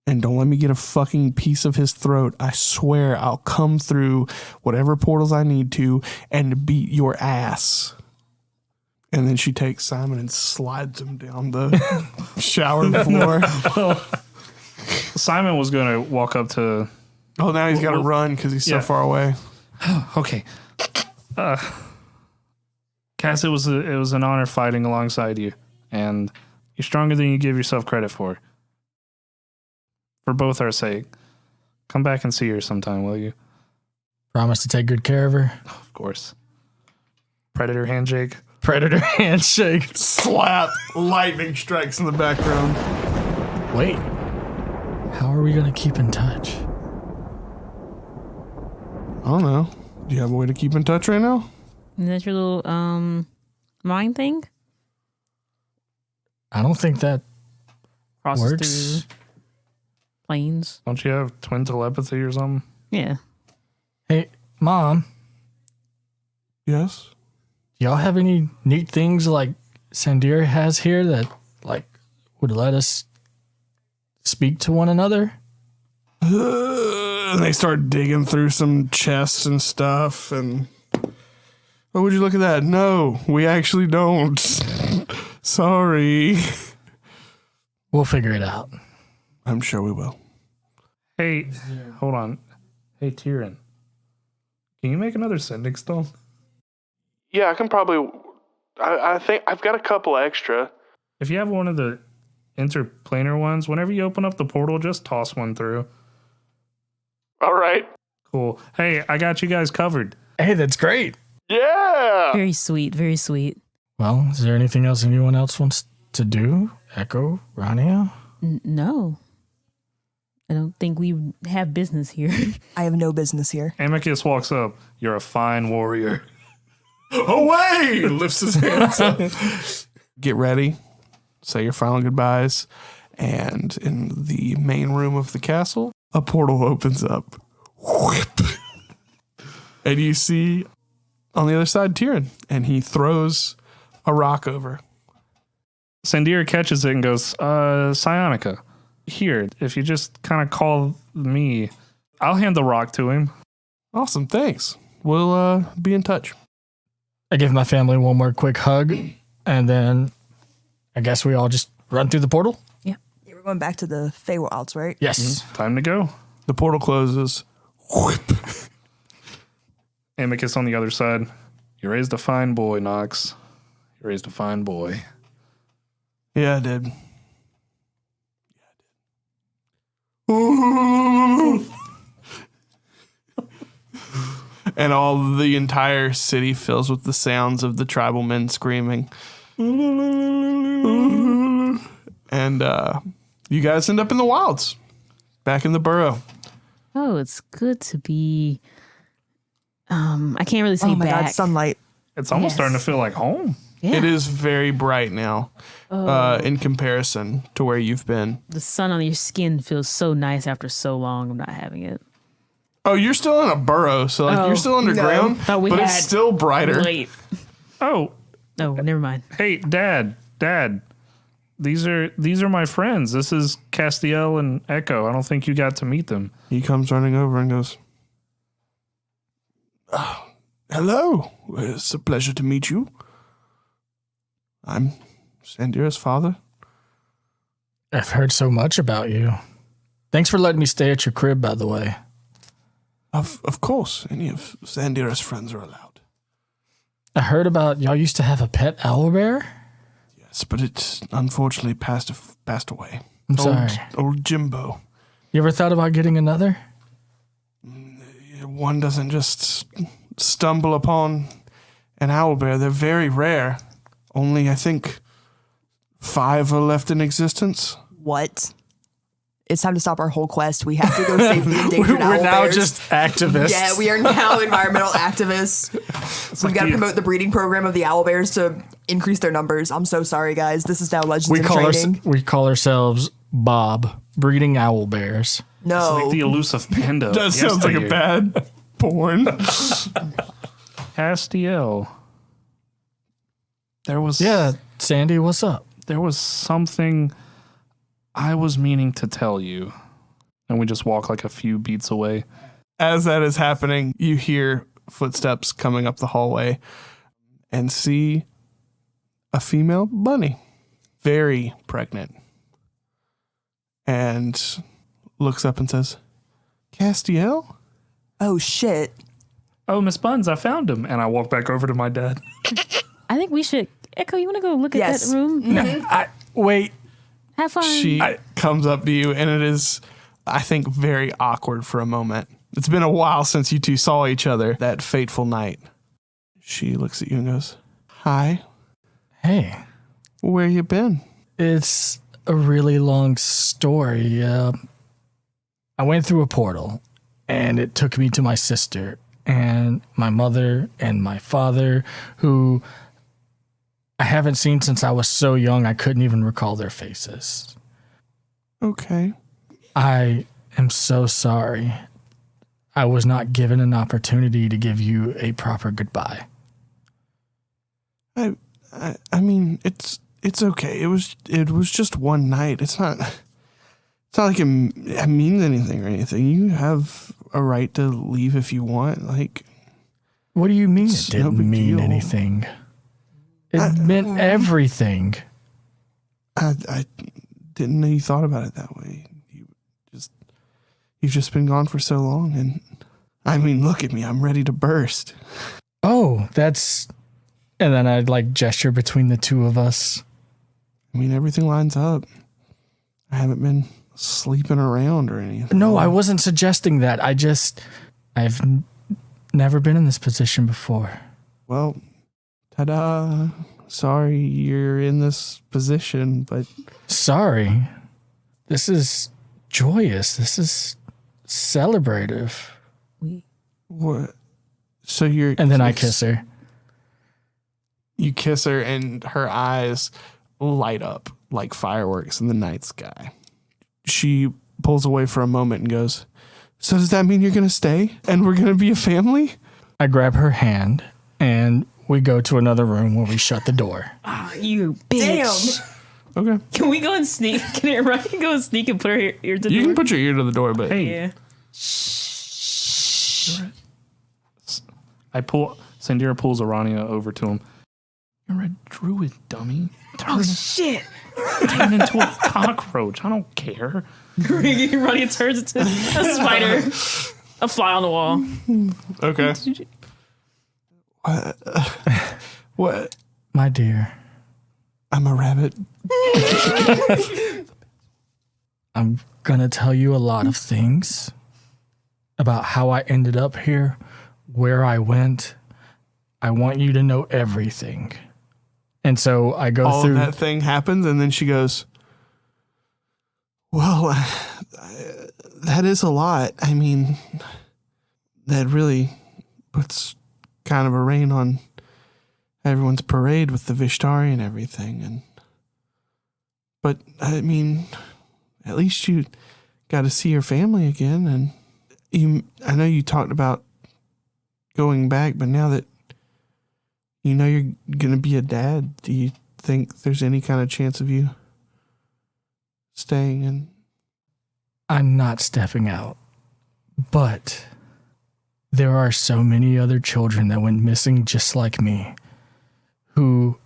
and don't let me get a fucking piece of his throat, I swear I'll come through whatever portals I need to and beat your ass. And then she takes Simon and slides him down the shower floor. Simon was going to walk up to... Oh, now he's got to run because he's so far away. Okay. Cass, it was an honor fighting alongside you, and you're stronger than you give yourself credit for. For both our sake, come back and see her sometime, will you? Promise to take good care of her. Of course. Predator handshake. Predator handshake. Slap. Lightning strikes in the background. Wait. How are we going to keep in touch? I don't know. Do you have a way to keep in touch right now? Is that your little mind thing? I don't think that Crosses works. through planes. Don't you have twin telepathy or something? Yeah. Hey, Mom, Yes. y'all have any neat things like Sandir has here that like would let us speak to one another? And they start digging through some chests and stuff. And oh, would you look at that? No, we actually don't. Sorry. We'll figure it out. I'm sure we will. Hey, hold on. Hey, Tyrion. Can you make another sending stone? Yeah, I can probably. I think I've got a couple extra. If you have one of the interplanar ones, whenever you open up the portal, just toss one through. All right. Cool. Hey, I got you guys covered. Hey, that's great. Yeah. Very sweet. Very sweet. Well, is there anything else anyone else wants to do? Echo, Aranea? No. I don't think we have business here. I have no business here. Amicus walks up. You're a fine warrior. Away! Lifts his hands up. Get ready. Say your final goodbyes. And in the main room of the castle, a portal opens up. Whip. And you see on the other side Tyrion, and he throws a rock over. Sandira catches it and goes, Psionica, here, if you just kind of call me, I'll hand the rock to him. Awesome, thanks. We'll be in touch. I give my family one more quick hug, and then I guess we all just run through the portal? Yeah, we're going back to the Feywilds, right? Yes. Time to go. The portal closes. Whip. Amicus on the other side. You raised a fine boy, Nox. You raised a fine boy. Yeah, I did. And all the entire city fills with the sounds of the tribal men screaming. And you guys end up in the wilds, back in the burrow. Oh, it's good to be. I can't really say Oh my back. God, sunlight. It's almost Yes. starting to feel like home. Yeah. It is very bright now in comparison to where you've been. The sun on your skin feels so nice after so long of not having it. Oh, you're still in a burrow, so like you're still underground, Thought we but had- it's still brighter. Wait. Oh, No, never mind. hey, Dad. These are my friends. This is Castiel and Echo. I don't think you got to meet them. He comes running over and goes, "Oh, hello. It's a pleasure to meet you. I'm Sandira's father." I've heard so much about you. Thanks for letting me stay at your crib, by the way. Of course, any of Sandira's friends are allowed. I heard about y'all used to have a pet owlbear. Yes, but it's unfortunately passed away. I'm sorry. Old Jimbo. You ever thought about getting another? One doesn't just stumble upon an owlbear. They're very rare. Only, I think, 5 are left in existence. What? It's time to stop our whole quest. We have to go save the endangered We're owl now bears. just activists. Yeah, we are now environmental activists. We've got to promote the breeding program of the owl bears to increase their numbers. I'm so sorry, guys. This is now Legends We in call Training. we call ourselves Bob, breeding owl bears. No. Like the elusive panda. That sounds like a bad porn. Castiel. There was Yeah, Sandy, what's up? there was something I was meaning to tell you. And we just walk like a few beats away. As that is happening, you hear footsteps coming up the hallway and see a female bunny, very pregnant, and looks up and says, "Castiel?" Oh, shit. Oh, Miss Buns, I found him. And I walk back over to my dad. I think we should. Echo, you want to go look at Yes. that room? Wait, Have fun. She comes up to you, and it is, I think, very awkward for a moment. It's been a while since you two saw each other that fateful night. She looks at you and goes, "Hi, hey, where you been?" it's a really long story. I went through a portal, and it took me to my sister and my mother and my father, who I haven't seen since I was so young I couldn't even recall their faces. Okay. I am so sorry. I was not given an opportunity to give you a proper goodbye. I mean, it's okay. It was just one night. It's not like it means anything or anything. You have a right to leave if you want. Like, What do you mean it It's no didn't big mean deal. anything? It meant everything. I didn't know you thought about it that way. You've just been gone for so long, and I mean, look at me. I'm ready to burst. Oh, that's... And then I'd like gesture between the two of us. I mean, everything lines up. I haven't been sleeping around or anything. No, I wasn't suggesting that. I've never been in this position before. Well, ta-da. Sorry you're in this position, but Sorry. This is joyous. This is celebrative. what? So you're... And then I kiss her. You kiss her, and her eyes light up like fireworks in the night sky. She pulls away for a moment and goes, So does that mean you're going to stay and we're going to be a family? I grab her hand and we go to another room where we shut the door. You bitch. Damn. Okay. Can we go and sneak? Can everybody go and sneak and put her ear to the You door? can put your ear to the door, but Hey, Yeah. Sandira pulls Aranea over to him. You're a druid, dummy. Shit. Turn into a cockroach. I don't care. Ronnie turns into a spider. A fly on the wall. okay. What? My dear, I'm a rabbit. I'm gonna tell you a lot of things about how I ended up here, where I went. I want you to know everything. And so I go All through. that thing happens, and then she goes, well, that is a lot. I mean, that really puts kind of a rein on everyone's parade with the Vishtari and everything. But I mean, at least you got to see your family again. And I know you talked about going back, but now that you know you're going to be a dad, do you think there's any kind of chance of you staying in? I'm not stepping out, but there are so many other children that went missing just like me who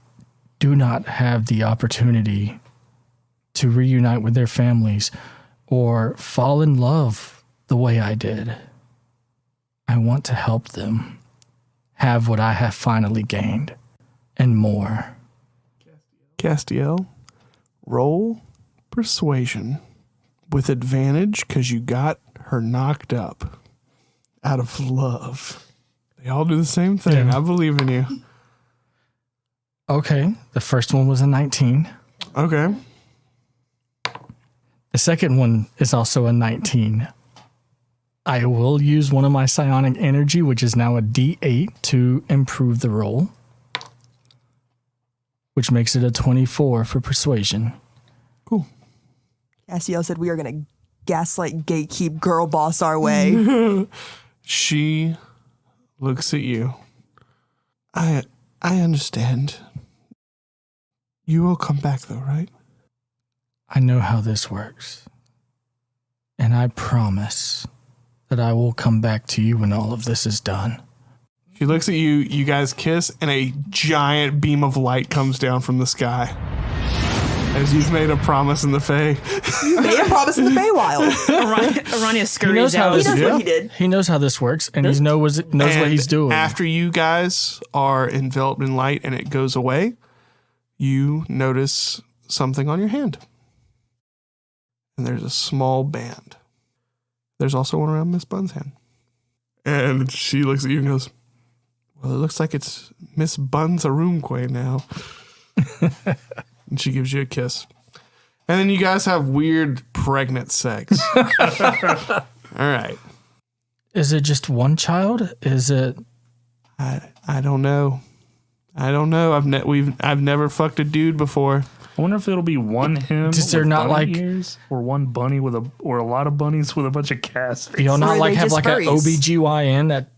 do not have the opportunity to reunite with their families or fall in love the way I did. I want to help them have what I have finally gained and more. Castiel, roll persuasion with advantage because you got her knocked up out of love. They all do the same thing. Yeah. I believe in you. Okay, the first one was a 19. Okay. The second one is also a 19. I will use one of my psionic energy, which is now a D8, to improve the roll, which makes it a 24 for persuasion. Cool. Castiel said we are going to gaslight, gatekeep, girl boss our way. She looks at you. I understand. You will come back though, right? I know how this works. And I promise that I will come back to you when all of this is done. She looks at you, you guys kiss, and a giant beam of light comes down from the sky. As you've made a promise in the Fae. You made a promise in the Feywild. Arania scurries out. He knows what he did. He knows how this works, and he knows what And he's doing. After you guys are enveloped in light and it goes away, you notice something on your hand. And there's a small band. There's also one around Miss Bun's hand. And she looks at you and goes, well, it looks like it's Miss Bun's Arumque now. And she gives you a kiss. And then you guys have weird pregnant sex. All right. Is it just one child? Is it... I don't know. I've never fucked a dude before. I wonder if it'll be one him Is there with not bunny like- ears, or one bunny with or a lot of bunnies with a bunch of cats. You'll not Or like they have just like furries. an OBGYN that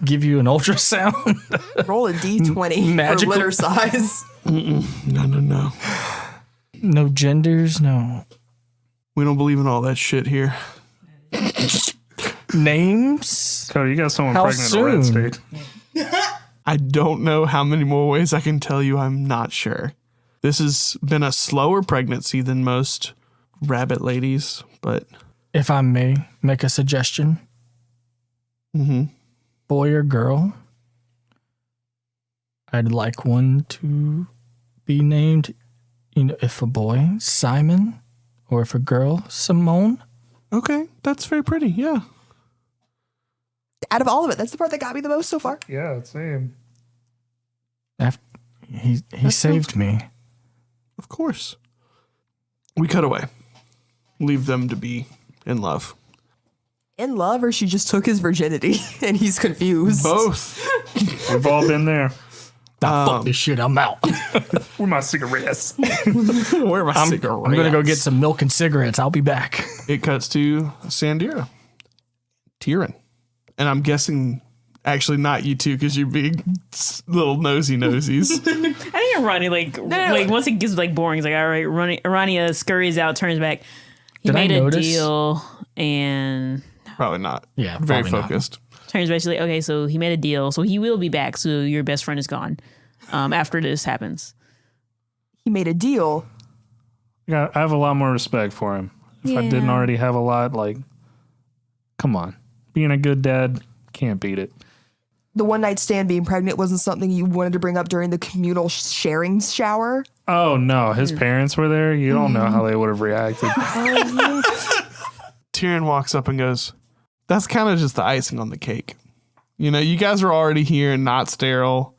give you an ultrasound? Roll a D20 Magical. for litter size. No. No genders, no We don't believe in all that shit here. names. Cody, you got someone How pregnant in a red soon? state. I don't know how many more ways I can tell you. I'm not sure. This has been a slower pregnancy than most rabbit ladies, but If I may make a suggestion, boy or girl, I'd like one to be named, if a boy, Simon, or if a girl, Simone. okay, that's very pretty. Yeah. Out of all of it, that's the part that got me the most so far. Yeah, same. He saved me. Of course. We cut away. Leave them to be in love. In love, or she just took his virginity and he's confused. Both. We've all been there. Fuck this shit, I'm out. Where my cigarettes? Where are my cigarettes? I'm gonna go get some milk and cigarettes. I'll be back. It cuts to Sandira. Tyrion. And I'm guessing actually not you two because you're big little nosy nosies. I think Aranea, like once it gets like boring, it's like, all right, Aranea scurries out, turns back. He Did I made a notice? deal and Probably not. Yeah, Very probably not. focused. turns back. She's like, okay, so he made a deal. So he will be back. So your best friend is gone after this happens. He made a deal. Yeah, I have a lot more respect for him. If I didn't already have a lot, like, come on. Being a good dad, can't beat it. The one night stand being pregnant wasn't something you wanted to bring up during the communal sharing shower. Oh, no. His parents were there. You don't know how they would have reacted. Tyrion walks up and goes, that's kind of just the icing on the cake. You know, you guys are already here and not sterile.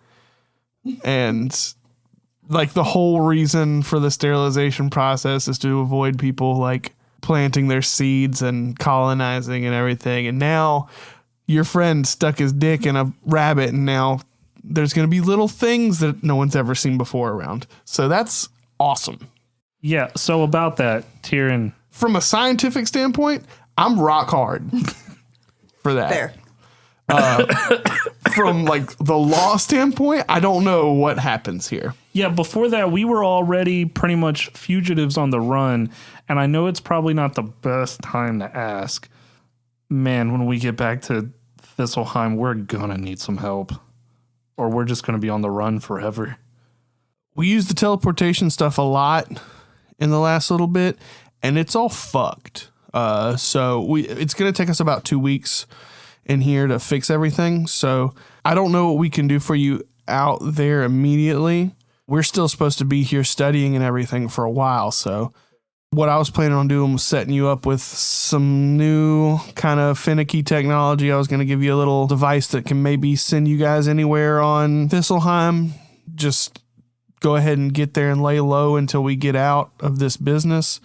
And like the whole reason for the sterilization process is to avoid people like planting their seeds and colonizing and everything. And now your friend stuck his dick in a rabbit and now there's going to be little things that no one's ever seen before around. So that's awesome. Yeah, so about that, Tyrion. From a scientific standpoint, I'm rock hard for that. There. From like the law standpoint, I don't know what happens here. Yeah, before that, we were already pretty much fugitives on the run. And I know it's probably not the best time to ask. Man, when we get back to Thistleheim, we're going to need some help. Or we're just going to be on the run forever. We used the teleportation stuff a lot in the last little bit, and it's all fucked. So it's going to take us about 2 weeks in here to fix everything. So I don't know what we can do for you out there immediately. We're still supposed to be here studying and everything for a while. So what I was planning on doing was setting you up with some new kind of finicky technology. I was going to give you a little device that can maybe send you guys anywhere on Thistleheim. Just go ahead and get there and lay low until we get out of this business.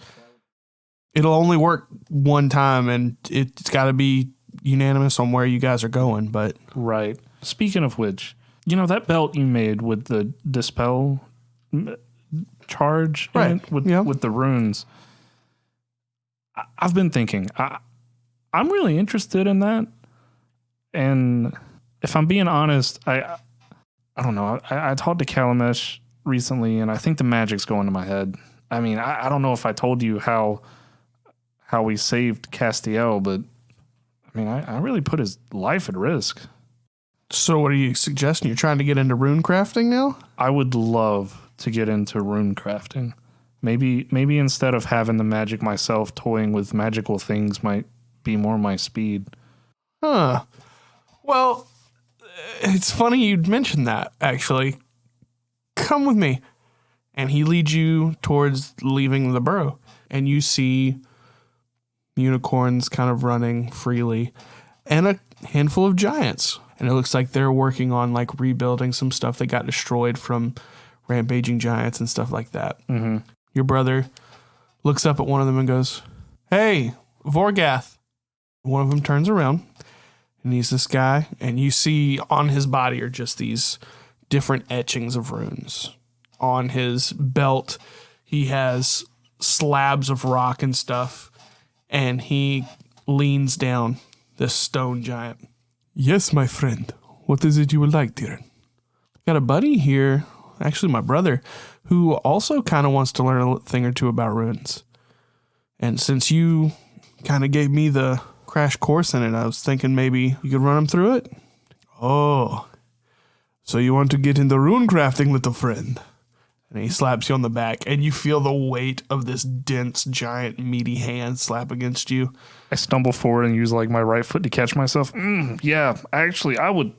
It'll only work one time, and it's got to be unanimous on where you guys are going. But Right. Speaking of which, you know, that belt you made with the dispel charge in Right. it, with, Yeah. with the runes, I've been thinking, I'm really interested in that. And if I'm being honest, I don't know. I talked to Calamesh recently, and I think the magic's going to my head. I mean, I don't know if I told you how we saved Castiel, but I mean, I really put his life at risk. so what are you suggesting? You're trying to get into rune crafting now? I would love to get into rune crafting. Maybe instead of having the magic myself, toying with magical things might be more my speed. Huh. Well, it's funny you'd mention that, actually. Come with me. And he leads you towards leaving the burrow. And you see unicorns kind of running freely and a handful of giants. And it looks like they're working on like rebuilding some stuff that got destroyed from rampaging giants and stuff like that. Mm-hmm. Your brother looks up at one of them and goes, "Hey, Vorgath." One of them turns around and he's this guy, and you see on his body are just these different etchings of runes. On his belt, he has slabs of rock and stuff, and he leans down, this stone giant. "Yes, my friend. What is it you would like, Tyrion?" Got a buddy here, actually my brother, who also kind of wants to learn a thing or two about runes. And since you kind of gave me the crash course in it, I was thinking maybe you could run him through it. "Oh, so you want to get into rune crafting, little friend?" And he slaps you on the back, and you feel the weight of this dense, giant, meaty hand slap against you. I stumble forward and use like my right foot to catch myself. Yeah, actually, I would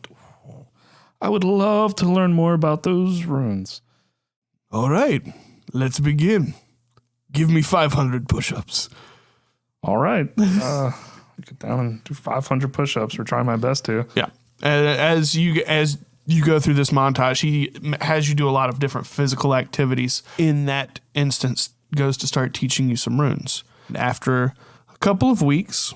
love to learn more about those runes. "All right, let's begin. Give me 500 push-ups." All right. Get down and do 500 push-ups or try my best to. Yeah. As you go through this montage, he has you do a lot of different physical activities. In that instance, goes to start teaching you some runes. After a couple of weeks,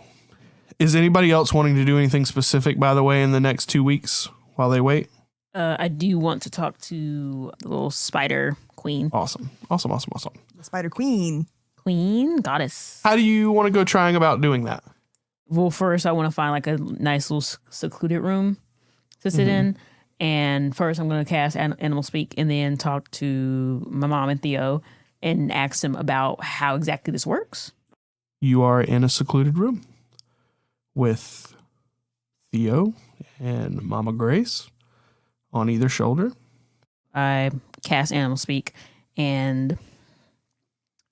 is anybody else wanting to do anything specific, by the way, in the next 2 weeks while they wait? I do want to talk to the little spider queen. Awesome. The Spider Queen. Queen? Goddess. How do you want to go trying about doing that? Well, first I want to find like a nice little secluded room to sit in. And first I'm going to cast Animal Speak and then talk to my mom and Theo and ask them about how exactly this works. You are in a secluded room with Theo and Mama Grace on either shoulder. I cast Animal Speak and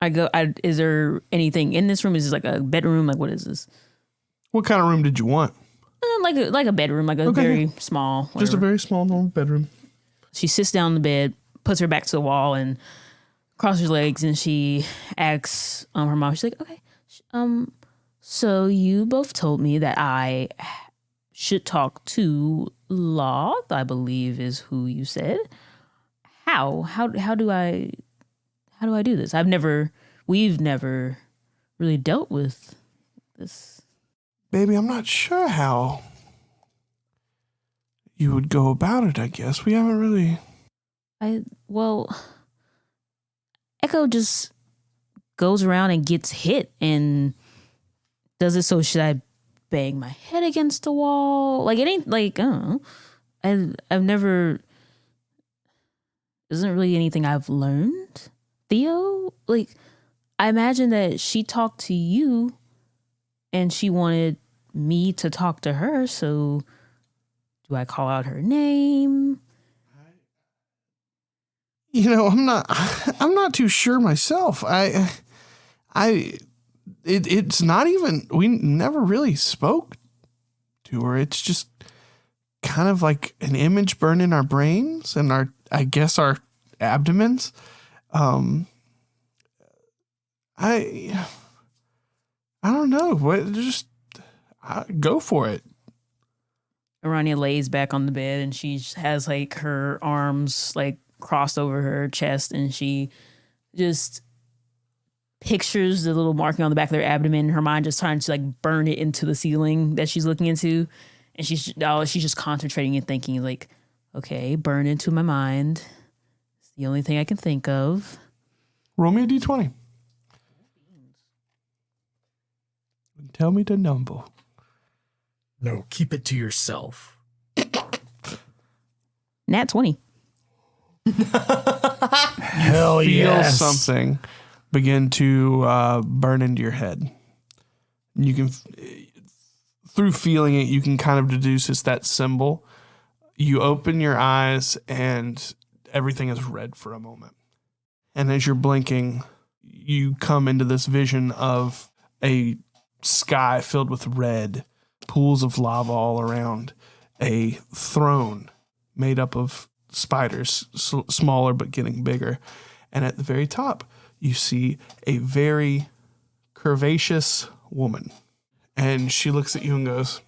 I go, is there anything in this room? Is this like a bedroom? Like, what is this? What kind of room did you want? Like a bedroom, like a very small. Just a whatever. very small little bedroom. She sits down on the bed, puts her back to the wall, and crosses her legs, and she asks her mom. She's like, "Okay, so you both told me that I should talk to Loth, I believe is who you said. How do I do this? We've never really dealt with this." Baby, I'm not sure how you would go about it, I guess. We haven't really... Echo just goes around and gets hit and does it, so should I bang my head against the wall? Like, it ain't like, I don't know. I've never... Isn't really anything I've learned. Theo, like, I imagine that she talked to you and she wanted me to talk to her, so do I call out her name? You know, I'm not too sure myself. It's not even, we never really spoke to her. It's just kind of like an image burned in our brains and I guess our abdomens. I don't know. Go for it. Aranea lays back on the bed and she has like her arms like crossed over her chest and she just pictures the little marking on the back of their abdomen. Her mind just trying to like burn it into the ceiling that she's looking into. And she's just concentrating and thinking like, okay, burn into my mind. It's the only thing I can think of. Roll me a d20. Tell me the number. No, keep it to yourself. Nat 20. Hell Feel yes. something begin to burn into your head. You can, through feeling it, you can kind of deduce it's that symbol. You open your eyes and everything is red for a moment. And as you're blinking, you come into this vision of a sky filled with red, pools of lava all around, a throne made up of spiders, smaller but getting bigger. And at the very top, you see a very curvaceous woman. And she looks at you and goes,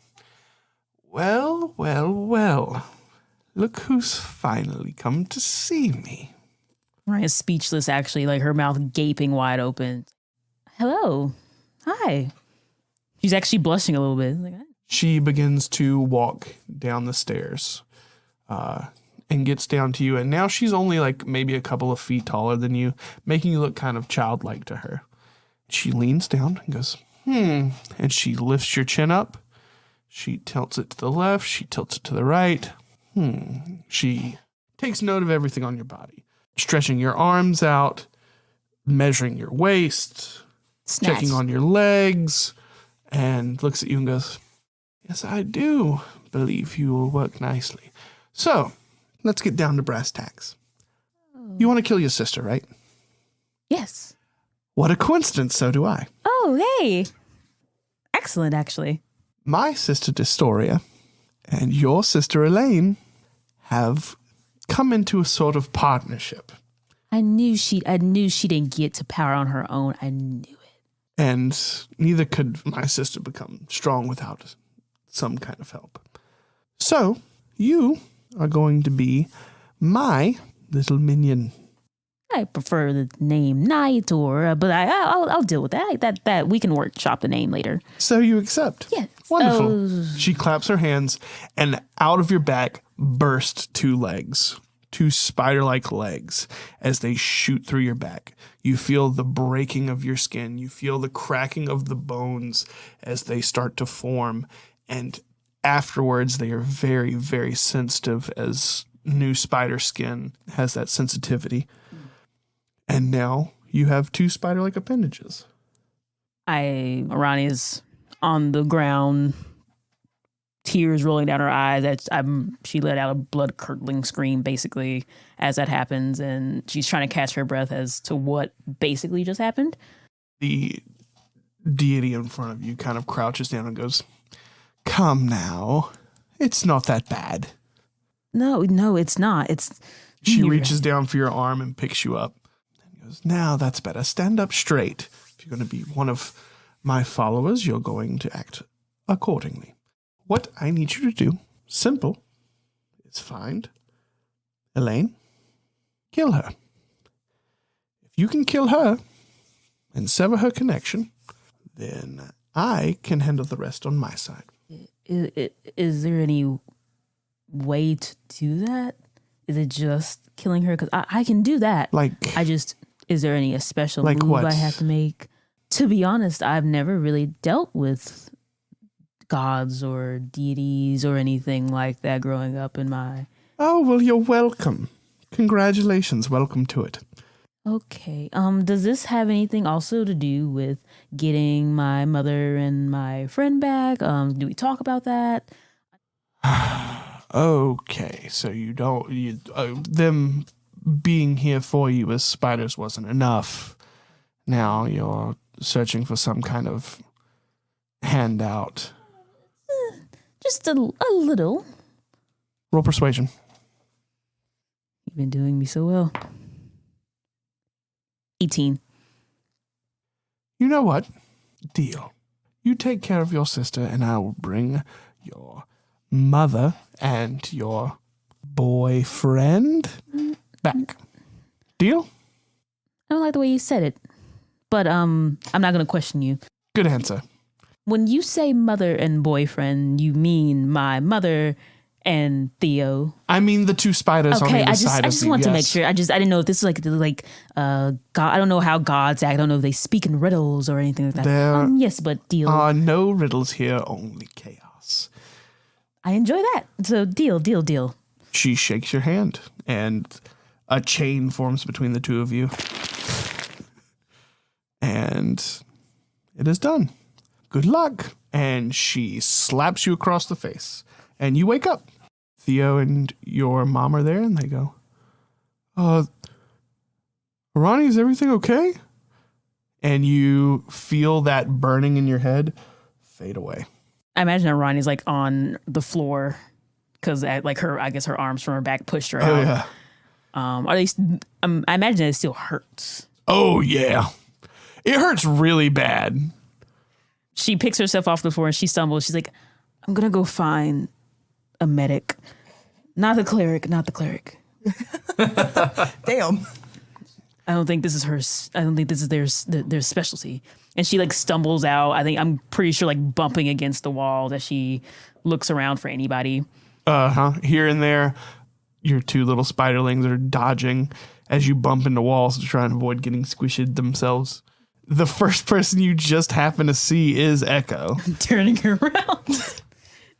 well, well, well. Look who's finally come to see me. Ryan's speechless, actually, like her mouth gaping wide open. Hello. Hi. She's actually blushing a little bit. Like, She begins to walk down the stairs and gets down to you. And now she's only like maybe a couple of feet taller than you, making you look kind of childlike to her. She leans down and goes, and she lifts your chin up. She tilts it to the left. She tilts it to the right. She takes note of everything on your body, stretching your arms out, measuring your waist, snatch. checking on your legs, and looks at you and goes, yes, I do believe you will work nicely. So let's get down to brass tacks. You want to kill your sister, right? Yes. What a coincidence. So do I. Oh, hey. Excellent, actually. My sister Dystoria and your sister Elaine have come into a sort of partnership. I knew she didn't get to power on her own. I knew it. And neither could my sister become strong without some kind of help. So you are going to be my little minion. I prefer the name Knight, but I'll deal with that. That we can workshop the name later. So you accept. Yes. Wonderful. She claps her hands, and out of your back burst two legs. two spider-like legs as they shoot through your back. You feel the breaking of your skin. You feel the cracking of the bones as they start to form. And afterwards, they are very, very sensitive, as new spider skin has that sensitivity. And now you have two spider-like appendages. Aranya's on the ground, tears rolling down her eyes. She let out a blood-curdling scream, basically, as that happens, and she's trying to catch her breath as to what basically just happened. The deity in front of you kind of crouches down and goes, "Come now. It's not that bad." No, it's not. She reaches down for your arm and picks you up. And goes, "Now that's better. Stand up straight. If you're going to be one of my followers, you're going to act accordingly. What I need you to do, simple, is find Elaine, kill her. If you can kill her and sever her connection, then I can handle the rest on my side." Is there any way to do that? Is it just killing her? Because I can do that. Is there any special like move what? I have to make? To be honest, I've never really dealt with gods or deities or anything like that growing up in my... Oh, well, you're welcome. Congratulations. Welcome to it. Okay. Does this have anything also to do with getting my mother and my friend back? Do we talk about that? Okay, so them being here for you as spiders wasn't enough. Now you're searching for some kind of handout. Just a little. Roll persuasion. You've been doing me so well. 18. You know what? Deal. You take care of your sister, and I will bring your mother and your boyfriend back. Deal? I don't like the way you said it, but I'm not going to question you. Good answer. When you say mother and boyfriend, you mean my mother and Theo. I mean the two spiders on the other side of me. I just want to make sure. I didn't know if this is like God. I don't know how gods act. I don't know if they speak in riddles or anything like that. There yes, but deal. are no riddles here, only chaos. I enjoy that. So deal. She shakes your hand, and a chain forms between the two of you. And it is done. Good luck. And she slaps you across the face. And you wake up. Theo and your mom are there, and they go, Ronnie, is everything okay? And you feel that burning in your head fade away. I imagine Ronnie's like on the floor because her arms from her back pushed her out. Oh, yeah. I imagine it still hurts. Oh, yeah. It hurts really bad. She picks herself off the floor and she stumbles. She's like, I'm going to go find a medic. Not the cleric. Damn. I don't think this is their specialty. And she like stumbles out. I'm pretty sure like bumping against the wall as she looks around for anybody. Here and there, your two little spiderlings are dodging as you bump into walls to try and avoid getting squished themselves. The first person you just happen to see is Echo. Turning around.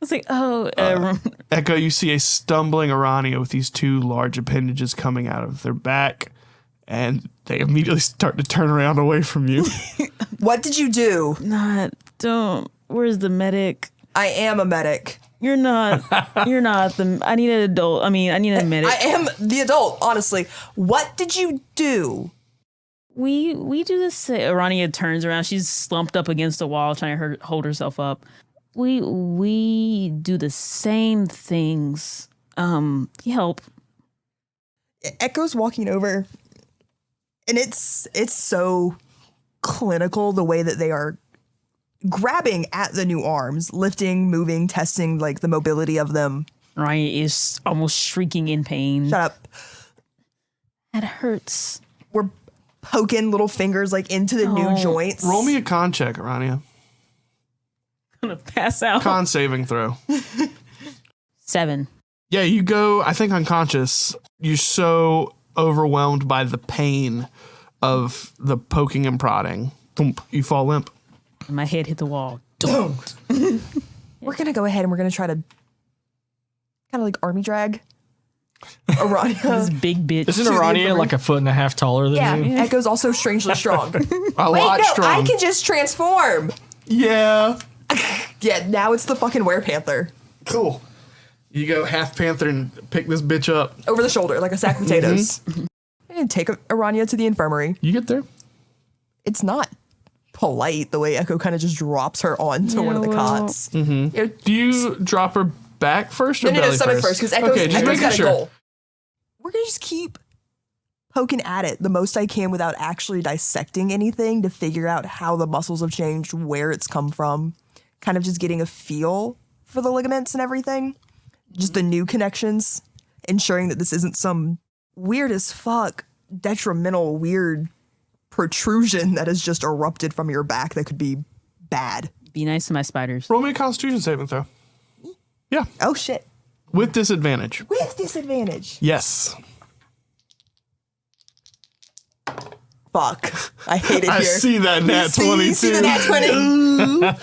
I was like, Echo, you see a stumbling Aranea with these two large appendages coming out of their back, and they immediately start to turn around away from you. What did you do? Where's the medic? I am a medic. You're not I need an adult. I need a medic. I am the adult, honestly. What did you do? We do this. Aranea turns around. She's slumped up against the wall trying to hold herself up. We do the same things. Help. Echo's walking over, and it's so clinical the way that they are grabbing at the new arms, lifting, moving, testing like the mobility of them. Aranea is almost shrieking in pain. Shut up. That hurts. We're poking little fingers like into the new joints. Roll me a con check, Aranea. I'm gonna pass out. Con saving throw. 7. Yeah, you go, I think, unconscious. You're so overwhelmed by the pain of the poking and prodding. Thump, you fall limp. My head hit the wall. We're going to go ahead and we're going to try to kind of like army drag Aranea. This big bitch. Isn't Aranea like 1.5 feet taller than you? Echo's also strangely strong. A lot strong. I can just transform. Yeah. Yeah, now it's the fucking werepanther. Cool. You go half panther and pick this bitch up. Over the shoulder, like a sack of potatoes. And take Aranea to the infirmary. You get there? It's not polite the way Echo kind of just drops her onto one of the cots. Do you drop her back first or belly stomach first? first, because Echo's just got making a sure. goal. We're going to just keep poking at it the most I can without actually dissecting anything to figure out how the muscles have changed, where it's come from, kind of just getting a feel for the ligaments and everything. Just the new connections, ensuring that this isn't some weird as fuck, detrimental, weird protrusion that has just erupted from your back that could be bad. Be nice to my spiders. Roll me a Constitution saving throw. Yeah, Oh shit. with disadvantage. With disadvantage. Yes. Fuck. I hate it I here. see that nat 20 You see the too. nat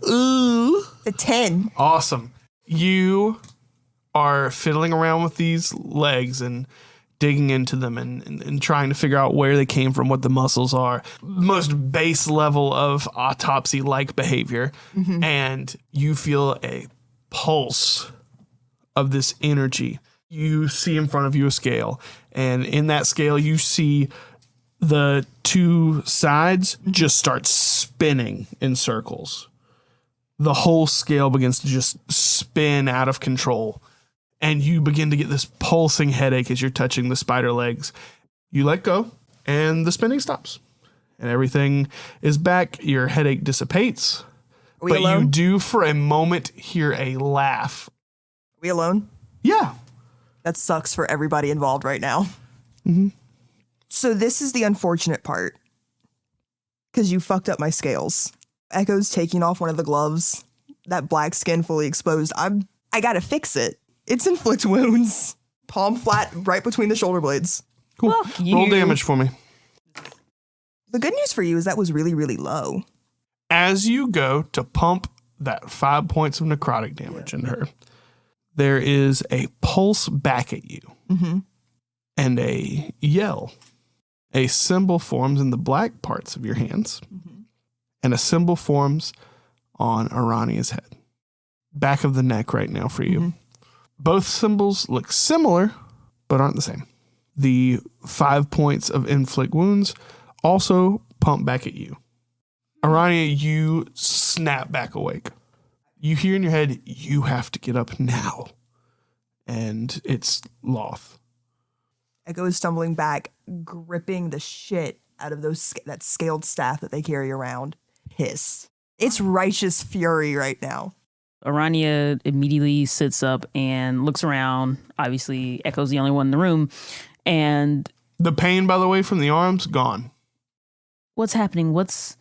20. Ooh. The 10. Awesome. You are fiddling around with these legs and digging into them and trying to figure out where they came from, what the muscles are. Most base level of autopsy-like behavior. And you feel a pulse of this energy. You see in front of you a scale. And in that scale, you see the two sides just start spinning in circles. The whole scale begins to just spin out of control. And you begin to get this pulsing headache as you're touching the spider legs. You let go, and the spinning stops. And everything is back. Your headache dissipates. Are we But alone? you do, for a moment, hear a laugh. Are we alone? Yeah. That sucks for everybody involved right now. So this is the unfortunate part. Because you fucked up my scales. Echo's taking off one of the gloves. That black skin fully exposed. I gotta fix it. It's inflict wounds. Palm flat right between the shoulder blades. Cool. Fuck you. Roll damage for me. The good news for you is that was really, really low. As you go to pump that 5 points of necrotic damage in her, there is a pulse back at you and a yell. A symbol forms in the black parts of your hands, and a symbol forms on Aranea's head. Back of the neck right now for you. Both symbols look similar, but aren't the same. The 5 points of inflict wounds also pump back at you. Aranea, you snap back awake. You hear in your head, you have to get up now. And it's Loth. Echo is stumbling back, gripping the shit out of that scaled staff that they carry around. Pissed. It's righteous fury right now. Aranea immediately sits up and looks around. Obviously, Echo's the only one in the room. And The pain, by the way, from the arms, gone. what's happening? What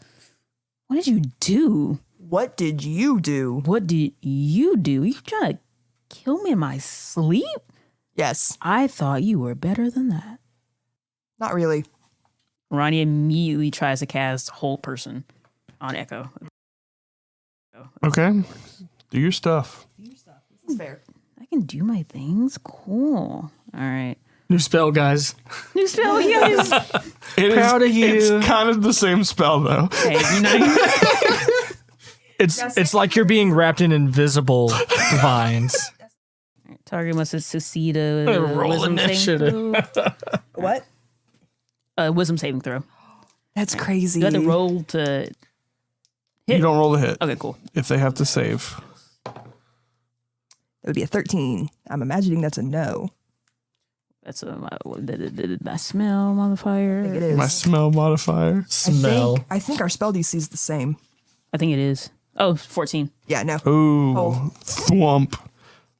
did you do? What did you do? What did you do? You trying to kill me in my sleep? Yes. I thought you were better than that. Not really. Aranea immediately tries to cast Hold Person on Echo. Okay. Do your stuff. This is fair. I can do my things. Cool. All right. New spell, guys. New spell, yes. It Proud of you. It's kind of the same spell, though. Hey, you know, It's like you're being wrapped in invisible vines. target must succeed a Roll wisdom saving initiative. throw. What? Wisdom saving throw. That's crazy. You have to roll to You don't roll the hit Okay, cool. if they have to save. That would be a 13. I'm imagining that's a no. That's my smell modifier. I think it is. My smell modifier. Smell. I think our spell DC is the same. I think it is. Oh, 14. Yeah, no. Ooh, Hold. thwump.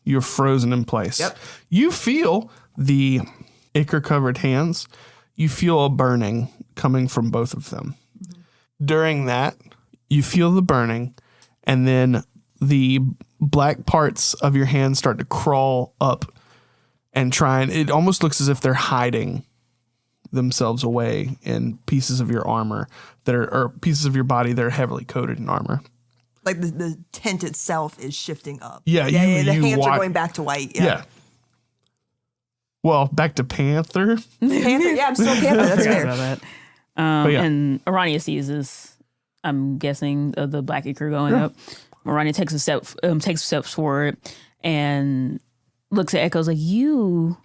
You're frozen in place. Yep. You feel the ichor-covered hands. You feel a burning coming from both of them. During that, you feel the burning, and then the black parts of your hand start to crawl up and it almost looks as if they're hiding themselves away in pieces of your armor or pieces of your body that are heavily coated in armor. Like the tent itself is shifting up. Yeah, the hands are going back to white. Yeah. Well, back to Panther. Panther, yeah, I'm still Panther. That's Forgot fair. about that. But yeah. And Aranea sees this. I'm guessing the black ichor going up. Aranea takes steps forward and looks at Echo's like, "You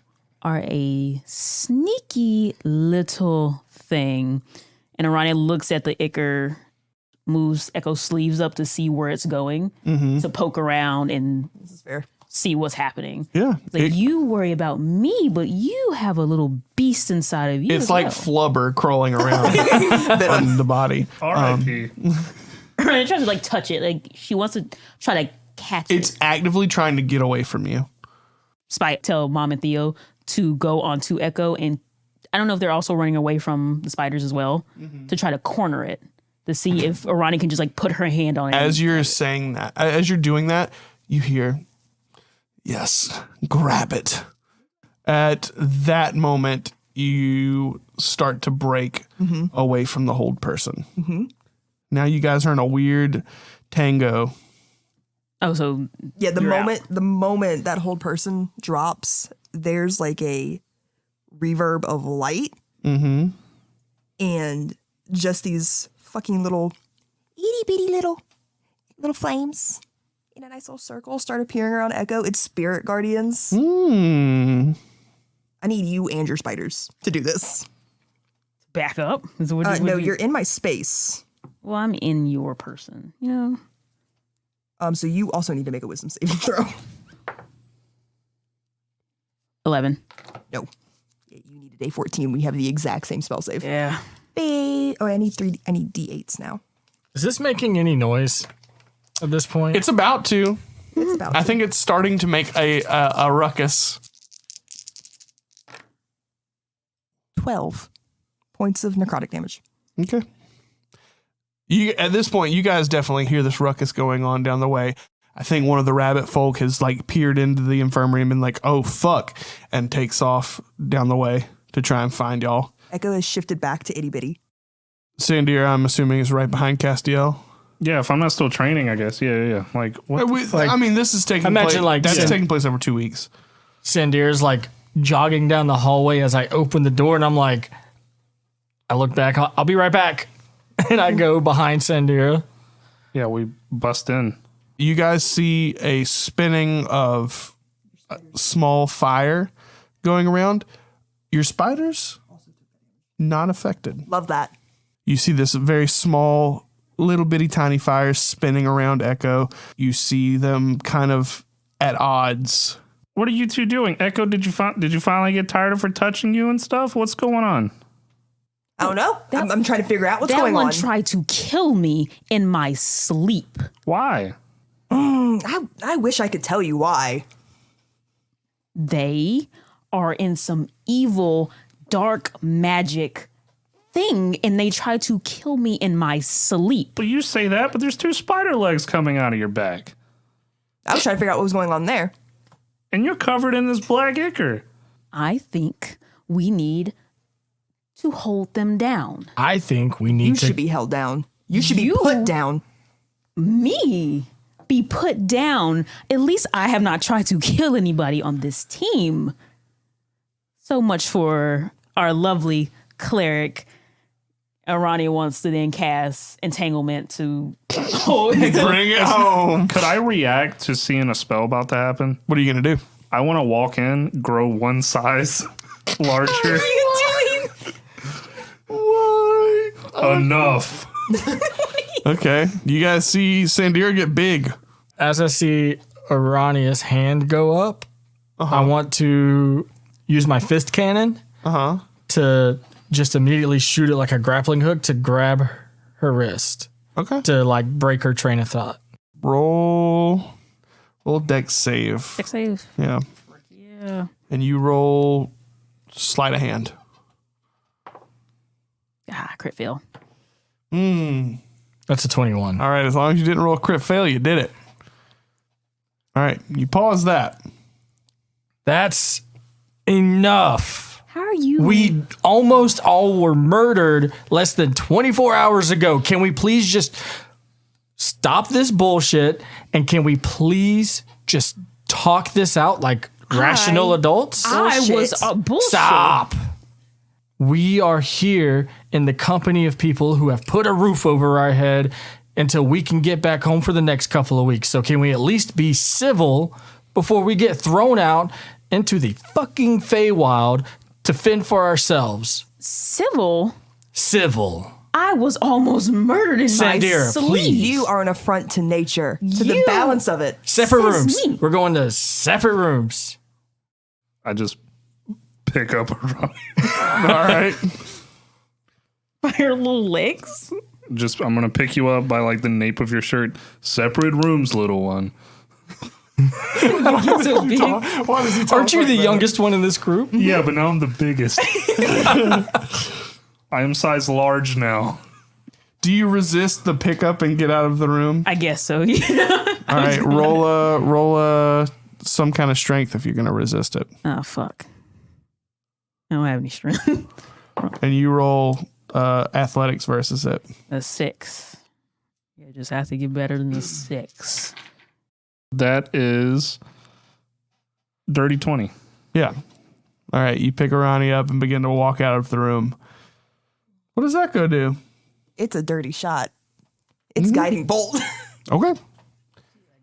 are a sneaky little thing." And Aranea looks at the ichor, moves Echo's sleeves up to see where it's going, to poke around and This is fair. see what's happening. Yeah. It's like, you worry about me, but you have a little beast inside of you. It's as like well. flubber crawling around on the body. R.I.P. Aranea tries to like touch it. Like she wants to try to catch it. It's actively trying to get away from you. Spike tell Mom and Theo to go onto Echo, and I don't know if they're also running away from the spiders as well to try to corner it to see if Aranea can just like put her hand on it. As you're saying that, as you're doing that, you hear, "Yes, grab it." At that moment, you start to break away from the hold person. Now you guys are in a weird tango. Oh, so Yeah, the You're moment that hold person drops, there's like a reverb of light and just these fucking little itty bitty little flames in a nice little circle start appearing around Echo. It's spirit guardians. Hmm. I need you and your spiders to do this. back up. Is what No, you're in my space. Well, I'm in your person. You know. So you also need to make a wisdom saving throw. 11. No. Yeah, you need a day 14. We have the exact same spell save. Yeah. I need D8s now. Is this making any noise at this point? It's about to. It's about I think it's starting to make a ruckus. 12 points of necrotic damage. Okay. At this point, you guys definitely hear this ruckus going on down the way. I think one of the rabbit folk has like peered into the infirmary and been like, "Oh fuck," and takes off down the way to try and find y'all. Echo has shifted back to itty bitty. Sandir, I'm assuming, is right behind Castiel. Yeah, if I'm not still training, I guess. Yeah. Like, what? I mean, this is taking Imagine, place. like, That's yeah. taking place over 2 weeks. Sandir's like jogging down the hallway as I open the door, and I'm like, I look back, I'll be right back. And I go behind Sandir. Yeah, we bust in. You guys see a spinning of small fire going around. Your spiders, not affected. Love that. You see this very small, little bitty tiny fire spinning around Echo. You see them kind of at odds. What are you two doing? Echo, did you finally get tired of her touching you and stuff? What's going on? I don't know. I'm trying to figure out what's That going one on. tried to kill me in my sleep. Why? I wish I could tell you why. They are in some evil, dark magic thing, and they tried to kill me in my sleep. Well, you say that, but there's 2 spider legs coming out of your back. I was trying to figure out what was going on there. And you're covered in this black ichor. I think we need to hold them down. I think we need You to. should be held down. You should be You? put down. Me be put down. At least I have not tried to kill anybody on this team. So much for our lovely cleric. Aranea wants to then cast entanglement to Bring it home. Could I react to seeing a spell about to happen? What are you going to do? I want to walk in, grow 1 size larger. Enough. Okay. You guys see Sandir get big. As I see Aranea's hand go up, I want to use my fist cannon to just immediately shoot it like a grappling hook to grab her wrist Okay. to like break her train of thought. Roll dex save. Dex save. Yeah. Yeah. And you roll sleight of hand. Crit fail. That's a 21. All right. As long as you didn't roll a crit fail, you did it. All right, you pause that. That's enough. How are you? We almost all were murdered less than 24 hours ago. Can we please just stop this bullshit? And can we please just talk this out like rational adults? I was bullshit. Stop. We are here in the company of people who have put a roof over our head until we can get back home for the next couple of weeks. So can we at least be civil before we get thrown out into the fucking Feywild to fend for ourselves? Civil? Civil. I was almost murdered in my Sandira, sleep. please. You are an affront to nature, to the You- balance of it. Separate Says rooms. me. We're going to separate rooms. I just pick up Arumque. All right. By her little legs. I'm gonna pick you up by like the nape of your shirt. Separate rooms, little one. So big. Why does he talk Aren't you like the that? youngest one in this group? Yeah, but now I'm the biggest. I am size large now. Do you resist the pickup and get out of the room? I guess so. Yeah. All right, roll a some kind of strength if you're going to resist it. Oh fuck. I don't have any strength. And you roll athletics versus it. A 6. You just have to get better than the 6. That is dirty 20. Yeah. All right, you pick Aranea up and begin to walk out of the room. What does that go do? It's a dirty shot. It's guiding bolt Okay.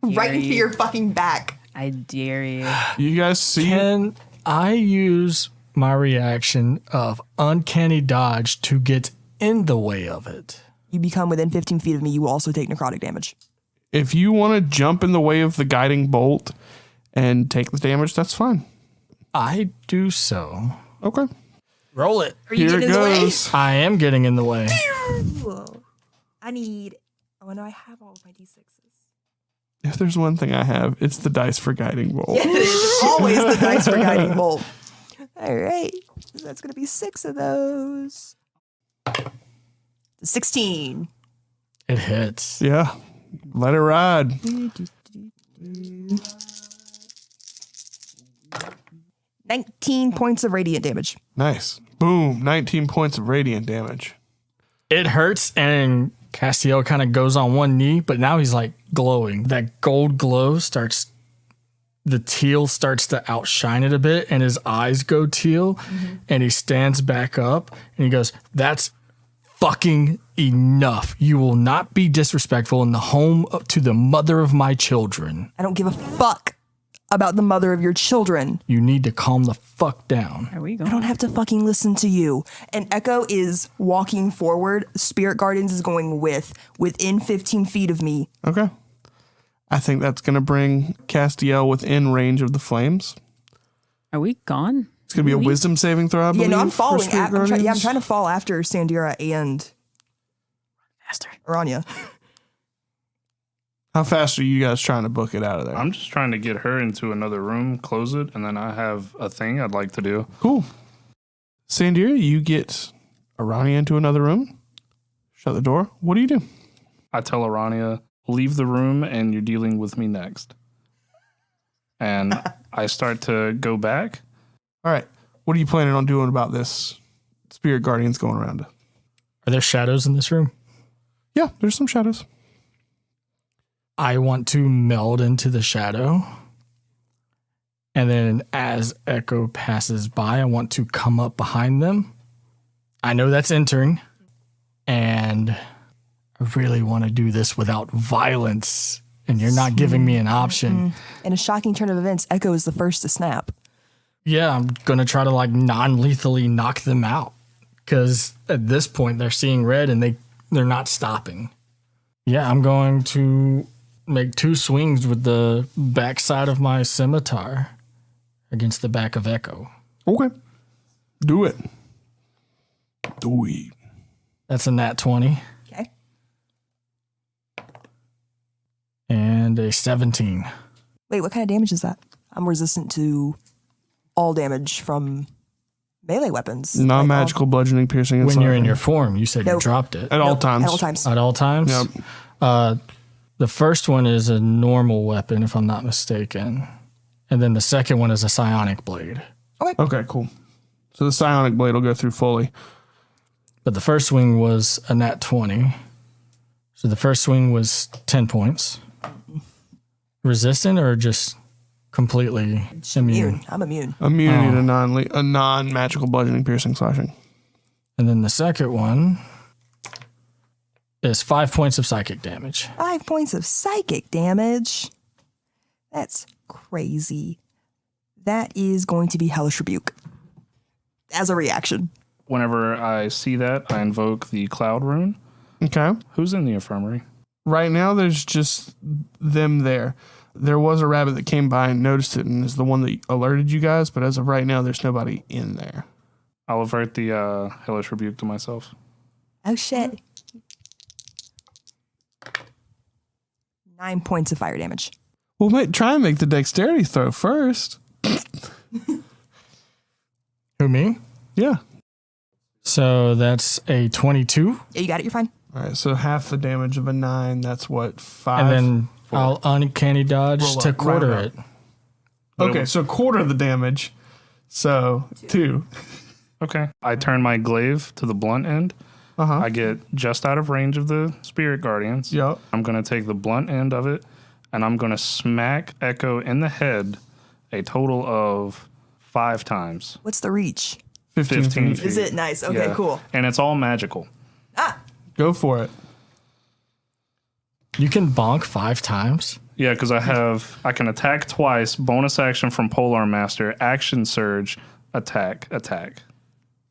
right into your fucking back. I dare you. You guys see Can I use my reaction of uncanny dodge to get in the way of it? You become within 15 feet of me, you will also take necrotic damage. if you want to jump in the way of the guiding bolt and take the damage, that's fine. I do so. Okay. Roll it. Are you Here it getting in the way? goes. I am getting in the way. Whoa. I need. Oh, no, I have all of my d6s. If there's one thing I have, it's the dice for guiding bolt. Yeah, it is always the dice for guiding bolt. All right. So that's going to be 6 of those. 16. It hits. Yeah. Let it ride. 19 points of radiant damage. Nice. Boom. 19 points of radiant damage. It hurts, and Castiel kind of goes on one knee, but now he's like glowing. That gold glow starts, the teal starts to outshine it a bit, and his eyes go teal, and he stands back up, and he goes, "That's fucking enough. You will not be disrespectful in the home to the mother of my children. I don't give a fuck about the mother of your children. You need to calm the fuck down." There we go. I don't have to fucking listen to you. And Echo is walking forward. Spirit Guardians is going within 15 feet of me. Okay. I think that's going to bring Castiel within range of the flames. Are we gone? It's going to be a wisdom saving throw, I Yeah, believe. no, I'm for following. Spirit I'm Guardians. trying to fall after Sandira and Faster. Aranea. How fast are you guys trying to book it out of there? I'm just trying to get her into another room, close it, and then I have a thing I'd like to do. Cool. Sandira, you get Aranea into another room. Shut the door. What do you do? I tell Aranea, leave the room and you're dealing with me next. And I start to go back. All right. What are you planning on doing about this Spirit Guardians going around? Are there shadows in this room? Yeah, there's some shadows. I want to meld into the shadow. And then as Echo passes by, I want to come up behind them. I know that's entering. And I really want to do this without violence. And you're not giving me an option. In a shocking turn of events, Echo is the first to snap. Yeah, I'm going to try to like non-lethally knock them out. Because at this point, they're seeing red and they're not stopping. Yeah, I'm going to make 2 swings with the backside of my scimitar against the back of Echo. Okay. Do it. Do it. That's a nat 20 Okay. and a 17. Wait, what kind of damage is that? I'm resistant to all damage from melee weapons. Non-magical bludgeoning, piercing, and When you're in slicing. your form, you said you Nope. dropped it. At all times. At all times. At all times? Yep. The first one is a normal weapon, if I'm not mistaken. And then the second one is a psionic blade. Okay, cool. So the psionic blade will go through fully. But the first swing was a nat 20. So the first swing was 10 points. Resistant or just completely immune? I'm immune. Immunity to non-magical bludgeoning, piercing, slashing. And then the second one is 5 points of psychic damage. 5 points of psychic damage. That's crazy. That is going to be Hellish Rebuke as a reaction. Whenever I see that, I invoke the Cloud Rune. Okay. Who's in the infirmary? Right now, there's just them there. There was a rabbit that came by and noticed it and is the one that alerted you guys, but as of right now, there's nobody in there. I'll avert the Hellish Rebuke to myself. Oh, shit. 9 points of fire damage. Well, try and make the dexterity throw first. Who, me? Yeah. So that's a 22. Yeah, you got it. You're fine. All right, so half the damage of a 9, that's what, 5? And then I'll uncanny dodge Roll to up, quarter round it. Okay, so quarter the damage. So 2. Okay. I turn my glaive to the blunt end. Uh-huh. I get just out of range of the spirit guardians. Yep. I'm going to take the blunt end of it, and I'm going to smack Echo in the head a total of 5 times. What's the reach? 15 feet. Is it? Nice. Okay, Yeah. cool. And it's all magical. Go for it. You can bonk 5 times? Yeah, because I can attack twice, bonus action from Polar Master, action surge, attack.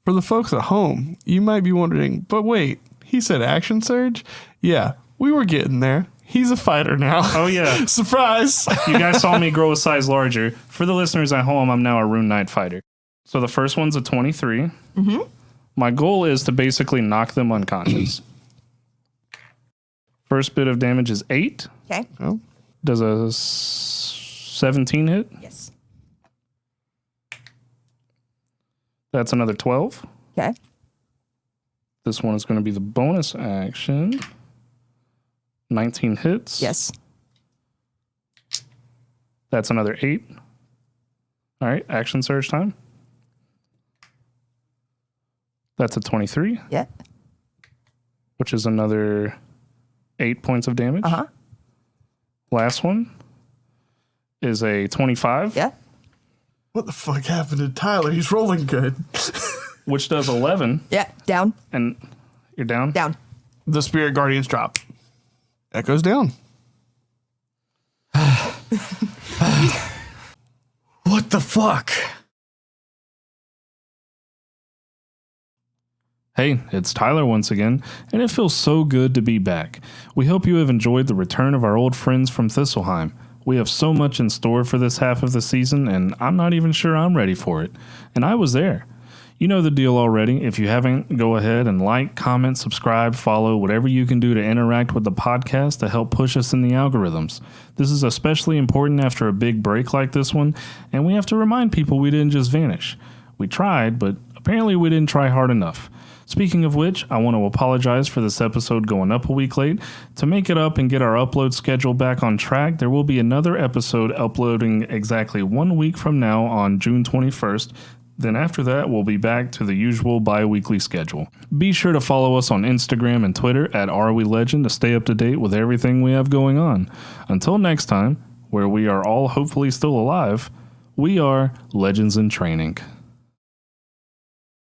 For the folks at home, you might be wondering, but wait, he said action surge? Yeah, we were getting there. He's a fighter now. Oh, yeah. Surprise! You guys saw me grow a size larger. For the listeners at home, I'm now a Rune Knight fighter. So the first one's a 23. Mm-hmm. My goal is to basically knock them unconscious. First bit of damage is 8. Okay. Oh. Does a 17 hit? Yes. That's another 12. Okay. This one is going to be the bonus action. 19 hits. Yes. That's another 8. All right, action surge time. That's a 23, Yeah. which is another 8 points of damage. Uh-huh. Last one is a 25, Yeah. What the fuck happened to Tyler? He's rolling good. which does 11. Yeah. Down. And you're down? Down. The spirit guardians drop. Echoes down. What the fuck? Hey, it's Tyler once again, and it feels so good to be back. We hope you have enjoyed the return of our old friends from Thistleheim. We have so much in store for this half of the season, and I'm not even sure I'm ready for it. And I was there. You know the deal already. If you haven't, go ahead and like, comment, subscribe, follow, whatever you can do to interact with the podcast to help push us in the algorithms. This is especially important after a big break like this one, and we have to remind people we didn't just vanish. We tried, but apparently we didn't try hard enough. Speaking of which, I want to apologize for this episode going up a week late. To make it up and get our upload schedule back on track, there will be another episode uploading exactly 1 week from now on June 21st. Then after that, we'll be back to the usual bi-weekly schedule. Be sure to follow us on Instagram and Twitter at AreWeLegend to stay up to date with everything we have going on. Until next time, where we are all hopefully still alive, we are Legends in Training.